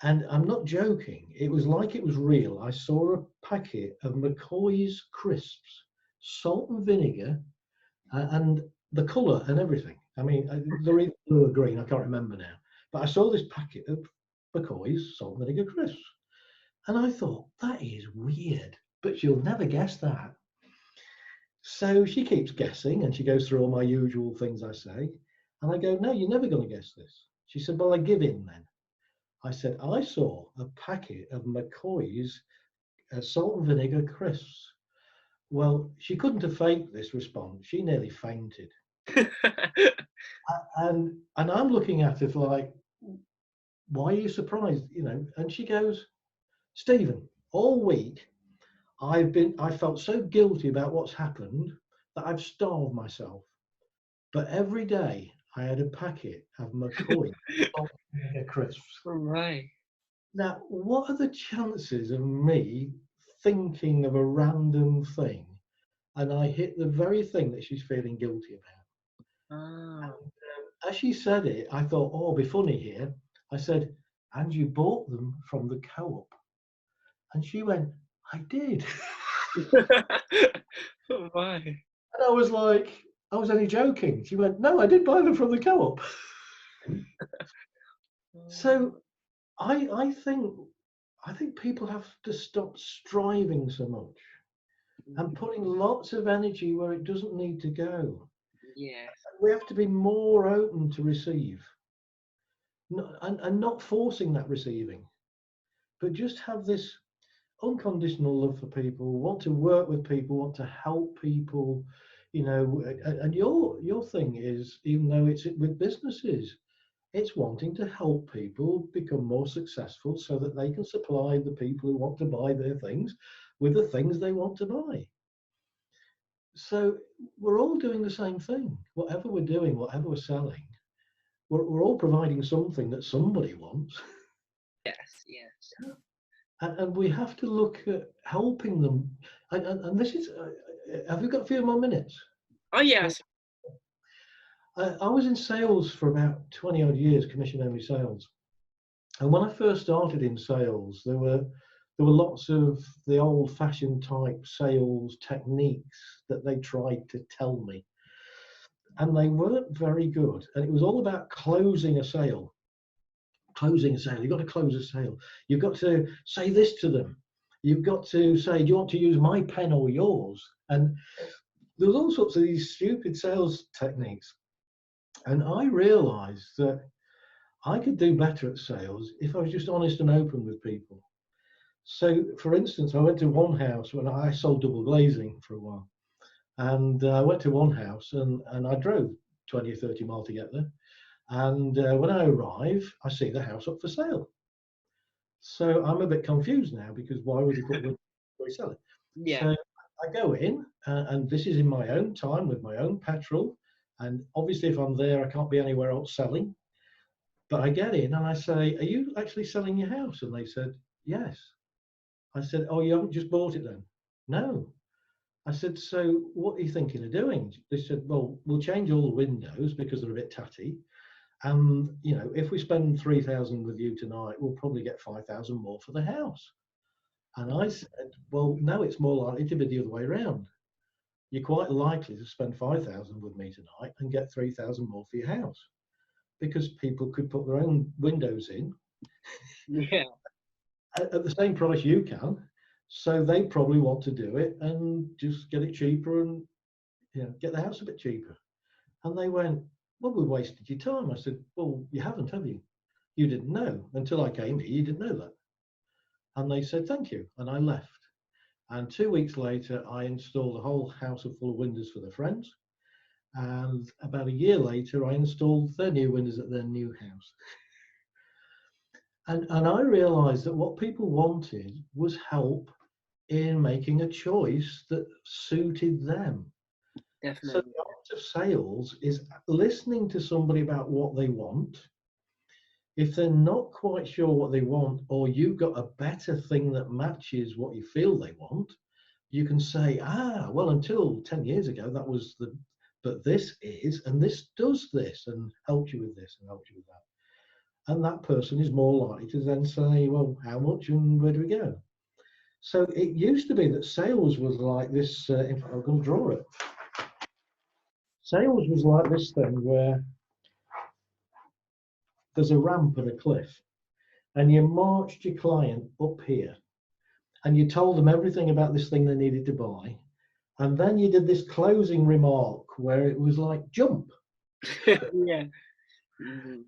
Speaker 2: And I'm not joking. It was like it was real. I saw a packet of McCoy's crisps, salt and vinegar, and the colour and everything. I mean, they're either blue or green. I can't remember now. But I saw this packet of McCoy's salt and vinegar crisps, and I thought that is weird, but she'll never guess that. So she keeps guessing, and she goes through all my usual things I say, and I go, "No, you're never going to guess this." She said, "Well, I give in then." I said, "I saw a packet of McCoy's salt and vinegar crisps." Well, she couldn't have faked this response. She nearly fainted. And I'm looking at it like, "Why are you surprised?" And she goes, "Stephen, all week I felt so guilty about what's happened that I've starved myself. But every day I had a packet of McCoy salt and vinegar crisps."
Speaker 1: Right.
Speaker 2: Now, what are the chances of me thinking of a random thing and I hit the very thing that she's feeling guilty about?
Speaker 1: Ah.
Speaker 2: As she said it, I thought, "Oh, I'll be funny here." I said, "And you bought them from the co-op?" And she went, "I did."
Speaker 1: Oh my.
Speaker 2: And I was like, I was only joking. She went, "No, I did buy them from the co-op." So I think people have to stop striving so much and
Speaker 1: Mm,
Speaker 2: putting lots of energy where it doesn't need to go.
Speaker 1: yes.
Speaker 2: We have to be more open to receive, and not forcing that receiving, but just have this unconditional love for people, want to work with people, want to help people, and your thing is, even though it's with businesses, it's wanting to help people become more successful so that they can supply the people who want to buy their things with the things they want to buy. So we're all doing the same thing. Whatever we're doing, whatever we're selling, we're all providing something that somebody wants.
Speaker 1: Yes, yes.
Speaker 2: And we have to look at helping them. And this is, have you got a few more minutes?
Speaker 1: Oh, yes.
Speaker 2: I was in sales for about 20 odd years, commission only sales. And when I first started in sales, there were lots of the old fashioned type sales techniques that they tried to tell me. And they weren't very good. And it was all about closing a sale. Closing a sale. You've got to close a sale. You've got to say this to them. You've got to say, do you want to use my pen or yours? And there was all sorts of these stupid sales techniques. And I realized that I could do better at sales if I was just honest and open with people. So, for instance, I went to one house when I sold double glazing for a while. And I went to one house and I drove 20 or 30 miles to get there. And when I arrive, I see the house up for sale. So I'm a bit confused now because why would he put windows before he sell it?
Speaker 1: Yeah.
Speaker 2: So I go in, and this is in my own time with my own petrol. And obviously, if I'm there, I can't be anywhere else selling. But I get in and I say, "Are you actually selling your house?" And they said, "Yes." I said, "Oh, you haven't just bought it then?" "No." I said, "So what are you thinking of doing?" They said, "Well, we'll change all the windows because they're a bit tatty. And if we spend 3,000 with you tonight, we'll probably get 5,000 more for the house." And I said, "Well, no, it's more likely to be the other way around. You're quite likely to spend 5,000 with me tonight and get 3,000 more for your house because people could put their own windows in
Speaker 1: Yeah.
Speaker 2: at the same price you can. So they probably want to do it and just get it cheaper and get the house a bit cheaper." And they went, "Well, we wasted your time." I said, "Well, you haven't, have you? You didn't know until I came here. You didn't know that." And they said, "Thank you." And I left. And 2 weeks later, I installed a whole house full of windows for their friends. And about a year later, I installed their new windows at their new house. And I realized that what people wanted was help in making a choice that suited them. So
Speaker 1: Definitely.
Speaker 2: the art of sales is listening to somebody about what they want. If they're not quite sure what they want, or you've got a better thing that matches what you feel they want, you can say, well, until 10 years ago, that was but this is, and this does this, and helps you with this, and helps you with that. And that person is more likely to then say, well, how much and where do we go? So it used to be that sales was like this. In fact, I'm going to draw it. Sales was like this thing where there's a ramp and a cliff, and you marched your client up here, and you told them everything about this thing they needed to buy. And then you did this closing remark where it was like, jump.
Speaker 1: Yeah. Mhm.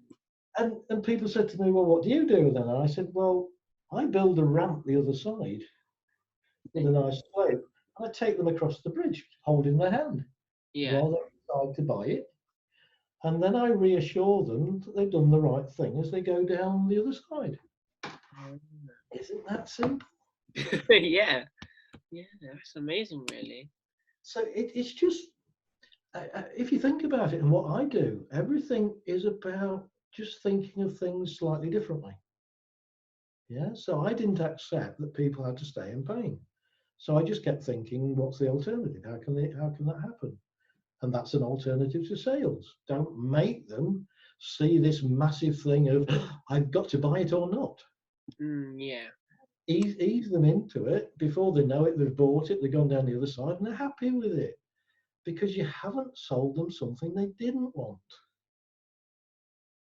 Speaker 2: And people said to me, well, what do you do then? And I said, well, I build a ramp the other side with a nice slope. And I take them across the bridge, holding their hand
Speaker 1: Yeah.
Speaker 2: while they decide to buy it. And then I reassure them that they've done the right thing as they go down the other side. Isn't that simple?
Speaker 1: Yeah. Yeah. That's amazing, really.
Speaker 2: So it's just, if you think about it and what I do, everything is about just thinking of things slightly differently. Yeah. So I didn't accept that people had to stay in pain. So I just kept thinking, what's the alternative? How can that happen? And that's an alternative to sales. Don't make them see this massive thing of I've got to buy it or not.
Speaker 1: Yeah.
Speaker 2: Ease them into it before they know it. They've bought it. They've gone down the other side and they're happy with it because you haven't sold them something they didn't want.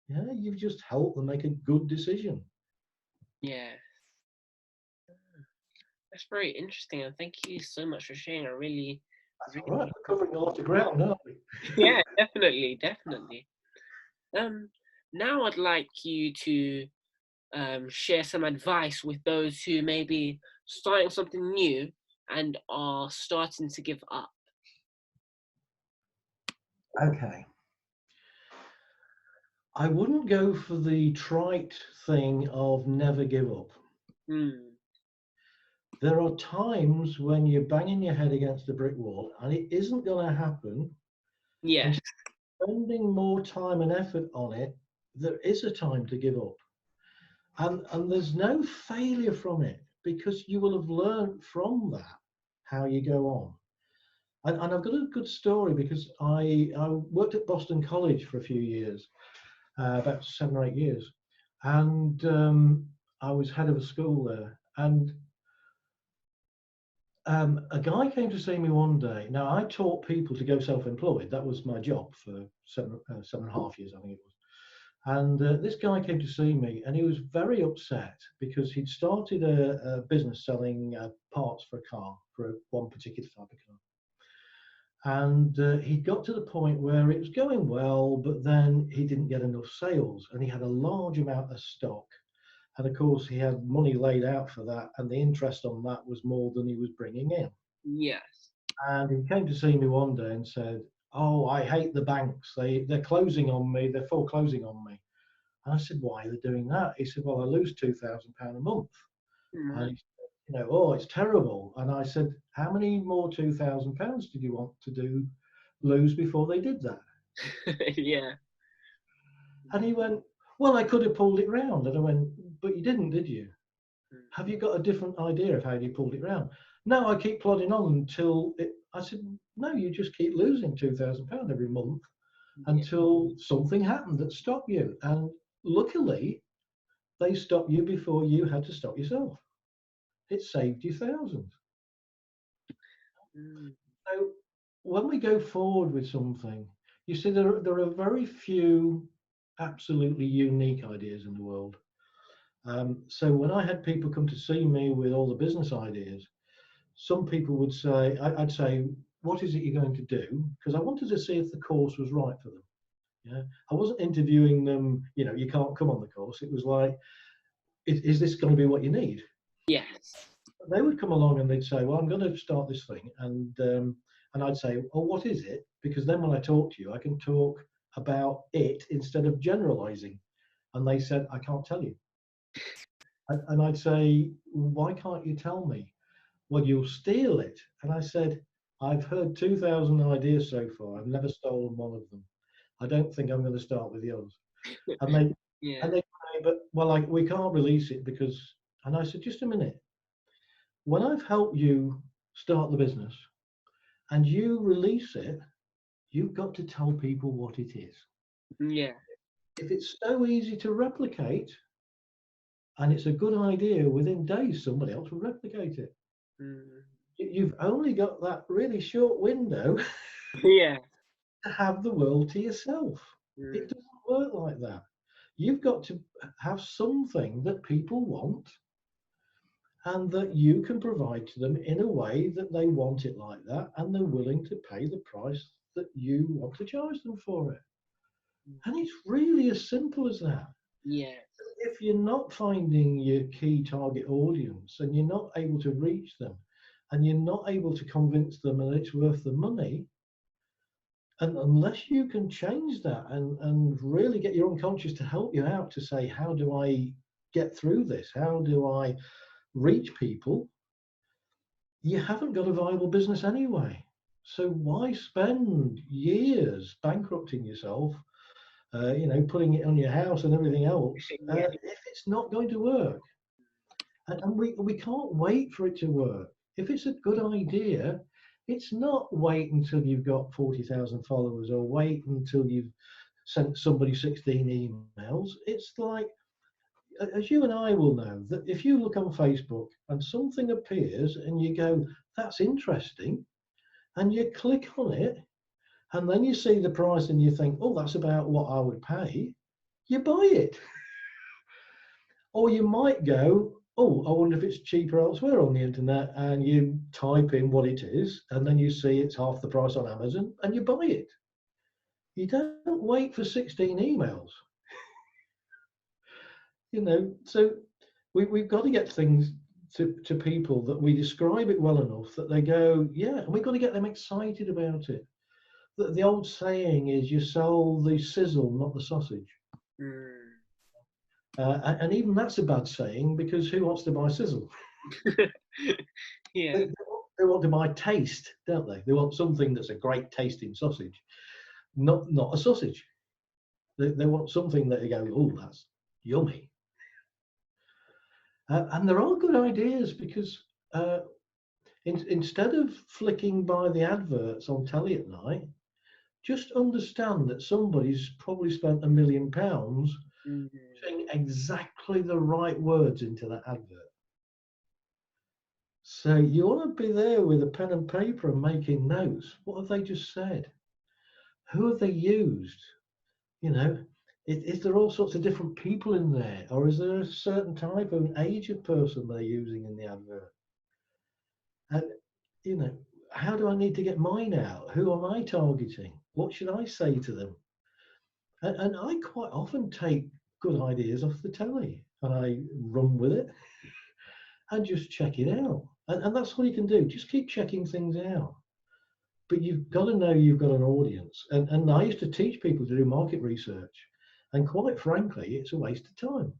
Speaker 2: Yeah, you've just helped them make a good decision.
Speaker 1: Yeah. That's very interesting, and thank you so much for sharing. I really,
Speaker 2: That's all right.
Speaker 1: really,
Speaker 2: We're covering a lot of ground, aren't we?
Speaker 1: yeah, definitely, definitely. Um, Now I'd like you to share some advice with those who may be starting something new and are starting to give up.
Speaker 2: Okay. I wouldn't go for the trite thing of never give up.
Speaker 1: Hmm.
Speaker 2: There are times when you're banging your head against a brick wall and it isn't going to happen, and
Speaker 1: Yes.
Speaker 2: spending more time and effort on it, there is a time to give up. And there's no failure from it because you will have learned from that how you go on. And I've got a good story because I worked at Boston College for a few years, about 7 or 8 years. And I was head of a school there. And a guy came to see me one day. Now, I taught people to go self-employed. That was my job for 7.5 years, I think it was. And this guy came to see me, and he was very upset because he'd started a business selling parts for a car, for one particular type of car. And he got to the point where it was going well, but then he didn't get enough sales, and he had a large amount of stock. And of course, he had money laid out for that, and the interest on that was more than he was bringing in.
Speaker 1: Yes.
Speaker 2: And he came to see me one day and said, "Oh, I hate the banks. They're closing on me. They're foreclosing on me." And I said, "Why are they doing that?" He said, "Well, I lose £2,000 a month." And
Speaker 1: Mm.
Speaker 2: he said, "Oh, it's terrible." And I said, "How many more £2,000 did you want to lose before they did that?"
Speaker 1: Yeah.
Speaker 2: And he went, "Well, I could have pulled it round." And I went, "But you didn't, did you? Have you got a different idea of how you pulled it round?" "No, I keep plodding on until it." I said, "No, you just keep losing £2,000 every month
Speaker 1: Yeah.
Speaker 2: until something happened that stopped you. And luckily, they stopped you before you had to stop yourself. It saved you thousands."
Speaker 1: Mm.
Speaker 2: So when we go forward with something, you see, there are very few absolutely unique ideas in the world. So when I had people come to see me with all the business ideas, some people would say, I'd say, "What is it you're going to do?" Because I wanted to see if the course was right for them. Yeah, I wasn't interviewing them. You can't come on the course. It was like, is this going to be what you need?
Speaker 1: Yes.
Speaker 2: They would come along and they'd say, "Well, I'm going to start this thing," and I'd say, "Oh, what is it?" Because then when I talk to you, I can talk about it instead of generalizing. And they said, "I can't tell you." And I'd say, "Why can't you tell me?" "Well, you'll steal it." And I said, "I've heard 2,000 ideas so far. I've never stolen one of them. I don't think I'm going to start with yours." And they
Speaker 1: Yeah.
Speaker 2: and they say, "But well, we can't release it because." And I said, "Just a minute. When I've helped you start the business and you release it, you've got to tell people what it is.
Speaker 1: Yeah.
Speaker 2: If it's so easy to replicate and it's a good idea, within days somebody else will replicate it.
Speaker 1: Mm.
Speaker 2: You've only got that really short window
Speaker 1: Yeah.
Speaker 2: to have the world to yourself. It
Speaker 1: Mm.
Speaker 2: doesn't work like that. You've got to have something that people want and that you can provide to them in a way that they want it like that and they're willing to pay the price that you want to charge them for it. And it's really as simple as that.
Speaker 1: Yes.
Speaker 2: If you're not finding your key target audience and you're not able to reach them and you're not able to convince them that it's worth the money, and unless you can change that and really get your unconscious to help you out to say, how do I get through this? How do I reach people? You haven't got a viable business anyway. So why spend years bankrupting yourself, putting it on your house and everything else,
Speaker 1: Yeah.
Speaker 2: if it's not going to work? And we can't wait for it to work. If it's a good idea, it's not wait until you've got 40,000 followers or wait until you've sent somebody 16 emails. It's like, as you and I will know, that if you look on Facebook and something appears and you go, "That's interesting," and you click on it, and then you see the price and you think, "Oh, that's about what I would pay," you buy it. Or you might go, oh, I wonder if it's cheaper elsewhere on the internet, and you type in what it is, and then you see it's half the price on Amazon, and you buy it. You don't wait for 16 emails. So we've got to get things to people that we describe it well enough that they go, yeah, and we've got to get them excited about it. The old saying is, you sell the sizzle, not the sausage.
Speaker 1: Mm.
Speaker 2: And even that's a bad saying, because who wants to buy sizzle?
Speaker 1: Yeah.
Speaker 2: They want to buy taste, don't they? They want something that's a great tasting sausage, not a sausage. They want something that you go, oh, that's yummy. And there are good ideas, because instead of flicking by the adverts on telly at night, just understand that somebody's probably spent £1 million
Speaker 1: Mm.
Speaker 2: saying exactly the right words into that advert. So you want to be there with a pen and paper and making notes. What have they just said? Who have they used? Is there all sorts of different people in there, or is there a certain type of an age of person they're using in the advert? And how do I need to get mine out? Who am I targeting? What should I say to them? And I quite often take good ideas off the telly and I run with it and just check it out. And that's all you can do. Just keep checking things out. But you've got to know you've got an audience. And I used to teach people to do market research. And quite frankly, it's a waste of time.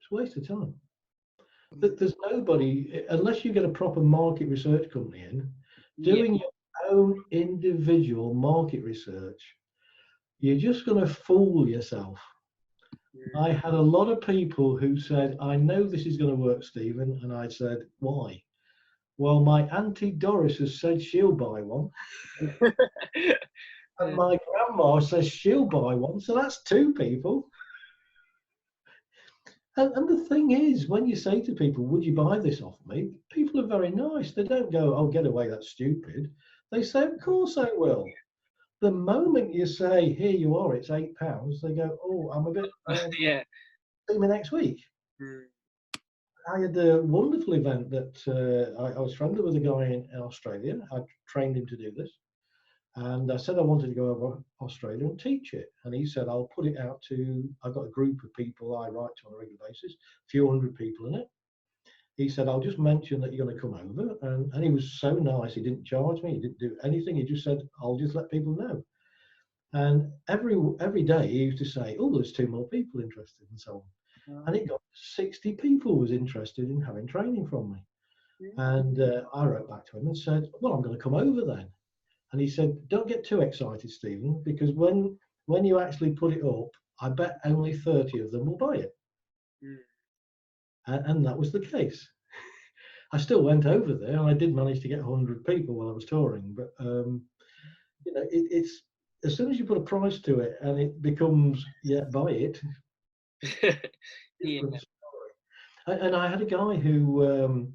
Speaker 2: It's a waste of time. There's nobody, unless you get a proper market research company in, doing your own individual market research, you're just going to fool yourself. I had a lot of people who said, I know this is going to work, Stephen. And I said, why? Well, my Auntie Doris has said she'll buy one. And my grandma says she'll buy one. So that's two people. And the thing is, when you say to people, would you buy this off me? People are very nice. They don't go, oh, get away, that's stupid. They say, of course I will. The moment you say, here you are, it's £8, they go, oh, I'm a bit,
Speaker 1: Yeah.
Speaker 2: see me next week.
Speaker 1: Mm.
Speaker 2: I had a wonderful event that I was friendly with a guy in Australia. I trained him to do this. And I said I wanted to go over Australia and teach it. And he said, I'll put it out to, I've got a group of people I write to on a regular basis, a few hundred people in it. He said, I'll just mention that you're going to come over. And he was so nice. He didn't charge me. He didn't do anything. He just said, I'll just let people know. And every day he used to say, oh, there's 2 more people interested, and so on. And it got 60 people was interested in having training from me. And I wrote back to him and said, well, I'm going to come over then. And he said, don't get too excited, Stephen, because when you actually put it up, I bet only 30 of them will buy it. And that was the case. I still went over there, and I did manage to get 100 people while I was touring. But it's as soon as you put a price to it, and it becomes, yeah, buy it.
Speaker 1: Yeah.
Speaker 2: And I had a guy who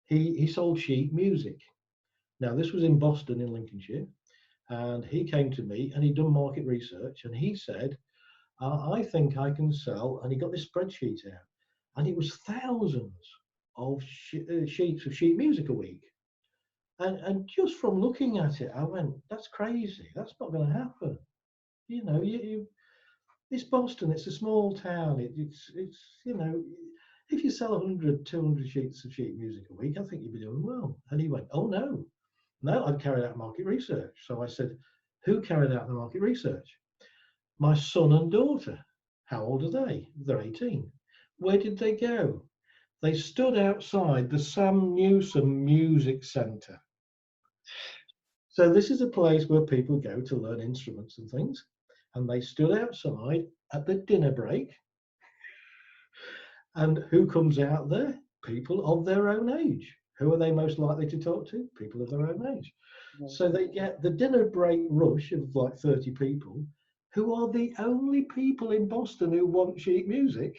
Speaker 2: he sold sheet music. Now this was in Boston, in Lincolnshire, and he came to me and he'd done market research, and he said, I think I can sell, and he got this spreadsheet out, and it was thousands of sheets of sheet music a week. And just from looking at it, I went, that's crazy. That's not going to happen. It's Boston. It's a small town. It's if you sell 100, 200 sheets of sheet music a week, I think you'd be doing well. And he went, oh, no, I've carried out market research. So I said, who carried out the market research? My son and daughter. How old are they? They're 18. Where did they go? They stood outside the Sam Newsom Music Centre. So this is a place where people go to learn instruments and things. And they stood outside at the dinner break. And who comes out there? People of their own age. Who are they most likely to talk to? People of their own age. So they get the dinner break rush of like 30 people, who are the only people in Boston who want sheet music.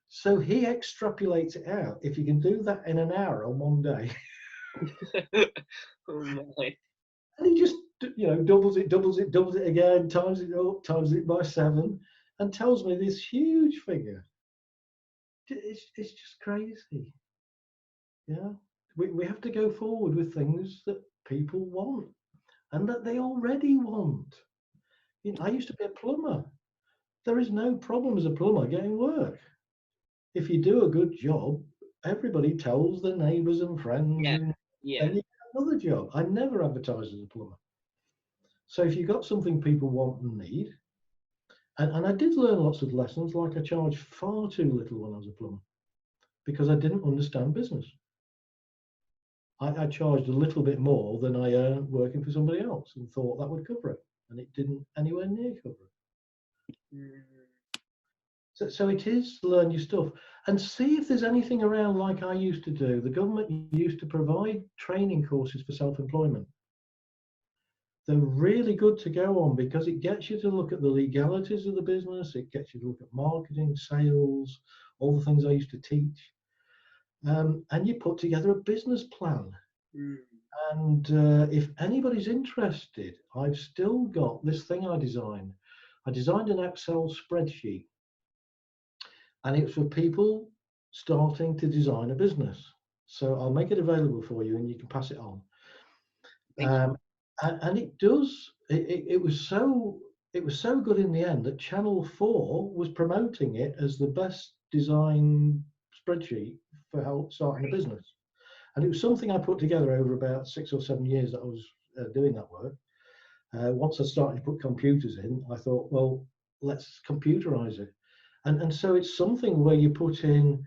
Speaker 2: So he extrapolates it out. If you can do that in an hour on one day,
Speaker 1: Oh my.
Speaker 2: and he just doubles it again, times it up, times it by 7, and tells me this huge figure. It's just crazy. Yeah, we have to go forward with things that people want and that they already want. You know, I used to be a plumber. There is no problem as a plumber getting work. If you do a good job, everybody tells their neighbours and friends,
Speaker 1: Yeah.
Speaker 2: and
Speaker 1: Yeah.
Speaker 2: then you get another job. I never advertised as a plumber. So if you've got something people want and need, and I did learn lots of lessons, like I charged far too little when I was a plumber because I didn't understand business. I charged a little bit more than I earned working for somebody else and thought that would cover it, and it didn't anywhere near cover it.
Speaker 1: Mm.
Speaker 2: So it is learn your stuff and see if there's anything around like I used to do. The government used to provide training courses for self-employment. They're really good to go on because it gets you to look at the legalities of the business. It gets you to look at marketing, sales, all the things I used to teach. And you put together a business plan.
Speaker 1: Mm.
Speaker 2: And if anybody's interested, I've still got this thing I designed. I designed an Excel spreadsheet, and it's for people starting to design a business. So I'll make it available for you, and you can pass it on.
Speaker 1: Thank you.
Speaker 2: And it does. It was so good in the end that Channel 4 was promoting it as the best design spreadsheet for help starting a business. And it was something I put together over about 6 or 7 years that I was doing that work. Once I started to put computers in, I thought, well, let's computerize it. And so it's something where you put in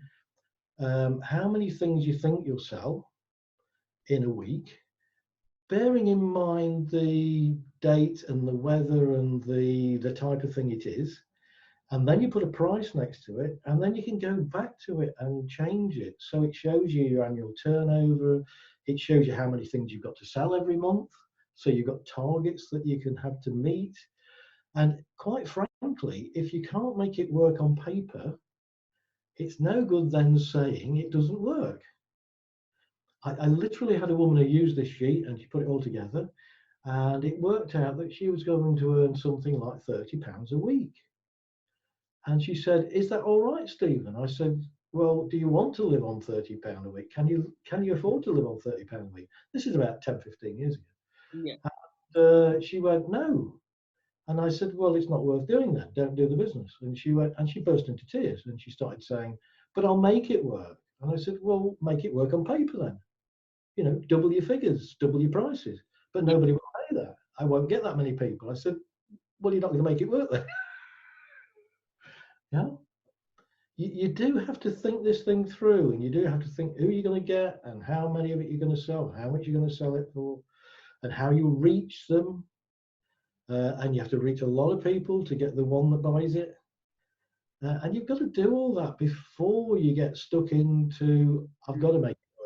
Speaker 2: how many things you think you'll sell in a week, bearing in mind the date and the weather and the type of thing it is. And then you put a price next to it, and then you can go back to it and change it. So it shows you your annual turnover. It shows you how many things you've got to sell every month. So you've got targets that you can have to meet. And quite frankly, if you can't make it work on paper, it's no good then saying it doesn't work. I literally had a woman who used this sheet and she put it all together. And it worked out that she was going to earn something like £30 a week. And she said, "Is that all right, Stephen?" I said, "Well, do you want to live on £30 a week? Can you afford to live on £30 a week?" This is about 10, 15 years ago.
Speaker 1: Yeah.
Speaker 2: And she went, "No." And I said, "Well, it's not worth doing that. Don't do the business." And she went, and she burst into tears and she started saying, "But I'll make it work." And I said, "Well, make it work on paper then. You know, double your figures, double your prices." But
Speaker 1: Yeah.
Speaker 2: nobody will pay that. I won't get that many people. I said, "Well, you're not going to make it work then." Yeah. You do have to think this thing through, and you do have to think who you're going to get and how many of it you're going to sell, how much you're going to sell it for, and how you reach them. And you have to reach a lot of people to get the one that buys it. And you've got to do all that before you get stuck into, I've got to make it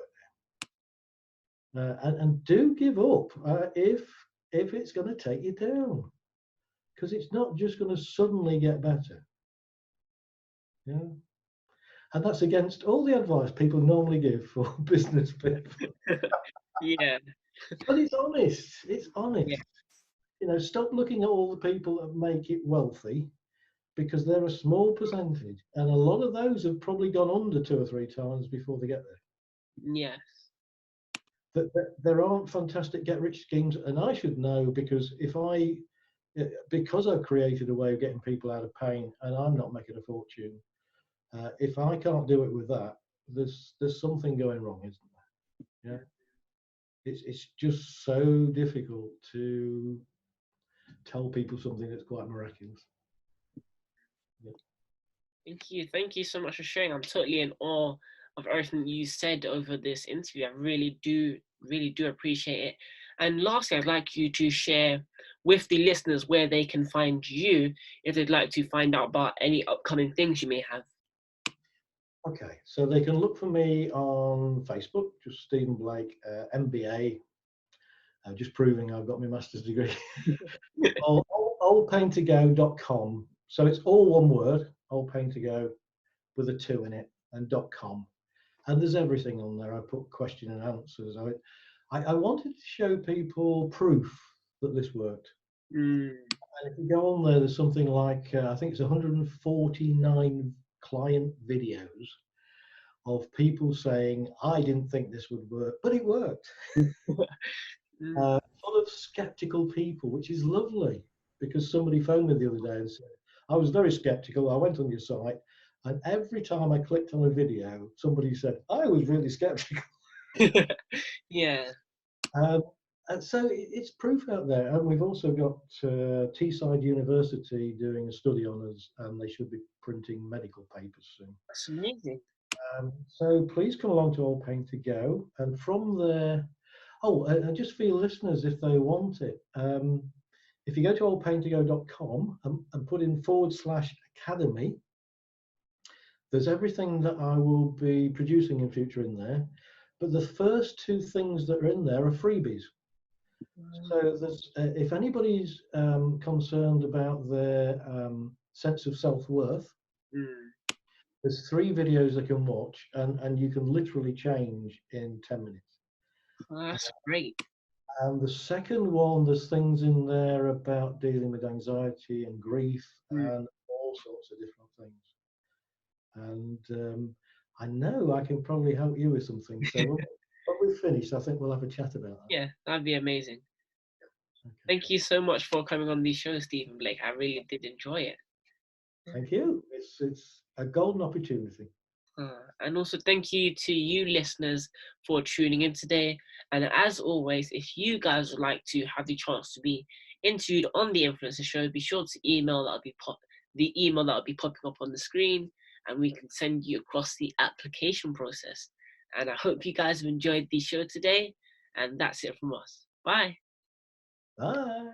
Speaker 2: work. And do give up if it's going to take you down, because it's not just going to suddenly get better. Yeah. And that's against all the advice people normally give for business people.
Speaker 1: Yeah.
Speaker 2: But it's honest. It's honest.
Speaker 1: Yeah.
Speaker 2: You know, stop looking at all the people that make it wealthy because they're a small percentage. And a lot of those have probably gone under 2 or 3 times before they get there.
Speaker 1: Yes.
Speaker 2: There aren't fantastic get rich schemes. And I should know because because I've created a way of getting people out of pain and I'm not making a fortune, if I can't do it with that, there's something going wrong, isn't there? Yeah. It's just so difficult to tell people something that's quite miraculous. Yeah.
Speaker 1: Thank you. Thank you so much for sharing. I'm totally in awe of everything you said over this interview. I really do appreciate it. And lastly, I'd like you to share with the listeners where they can find you if they'd like to find out about any upcoming things you may have.
Speaker 2: Okay, so they can look for me on Facebook, just Stephen Blake, MBA, just proving I've got my master's degree. Or oldpaintogo.com. So it's all one word, oldpaintogo with a 2 in it, and .com. And there's everything on there. I put question and answers. I wanted to show people proof that this worked.
Speaker 1: Mm.
Speaker 2: And if you go on there, there's something like I think it's 149 client videos of people saying, "I didn't think this would work, but it worked."
Speaker 1: Mm.
Speaker 2: Full of skeptical people, which is lovely, because somebody phoned me the other day and said, "I was very skeptical. I went on your site, and every time I clicked on a video, somebody said I was really skeptical."
Speaker 1: Yeah.
Speaker 2: Um, and so it's proof out there. And we've also got Teesside University doing a study on us, and they should be printing medical papers soon.
Speaker 1: That's amazing.
Speaker 2: So please come along to Old Pain to Go. And from there, oh, and just for your listeners, if they want it, if you go to oldpaintogo.com and put in /academy, there's everything that I will be producing in future in there. But the first two things that are in there are freebies. So there's, if anybody's concerned about their sense of self-worth,
Speaker 1: Mm.
Speaker 2: there's 3 videos they can watch, and you can literally change in 10 minutes.
Speaker 1: Oh, that's great.
Speaker 2: And the second one, there's things in there about dealing with anxiety and grief
Speaker 1: Mm.
Speaker 2: and all sorts of different things. And I know I can probably help you with something. So when we've finished, I think we'll have a chat about that.
Speaker 1: Yeah, that'd be amazing.
Speaker 2: Okay.
Speaker 1: Thank you so much for coming on the show, Stephen Blake. I really did enjoy it.
Speaker 2: Thank you. It's a golden opportunity.
Speaker 1: And also thank you to you listeners for tuning in today. And as always, if you guys would like to have the chance to be interviewed on the Influencer Show, be sure to email the email that'll be popping up on the screen, and we can send you across the application process. And I hope you guys have enjoyed the show today. And that's it from us. Bye.
Speaker 2: Bye.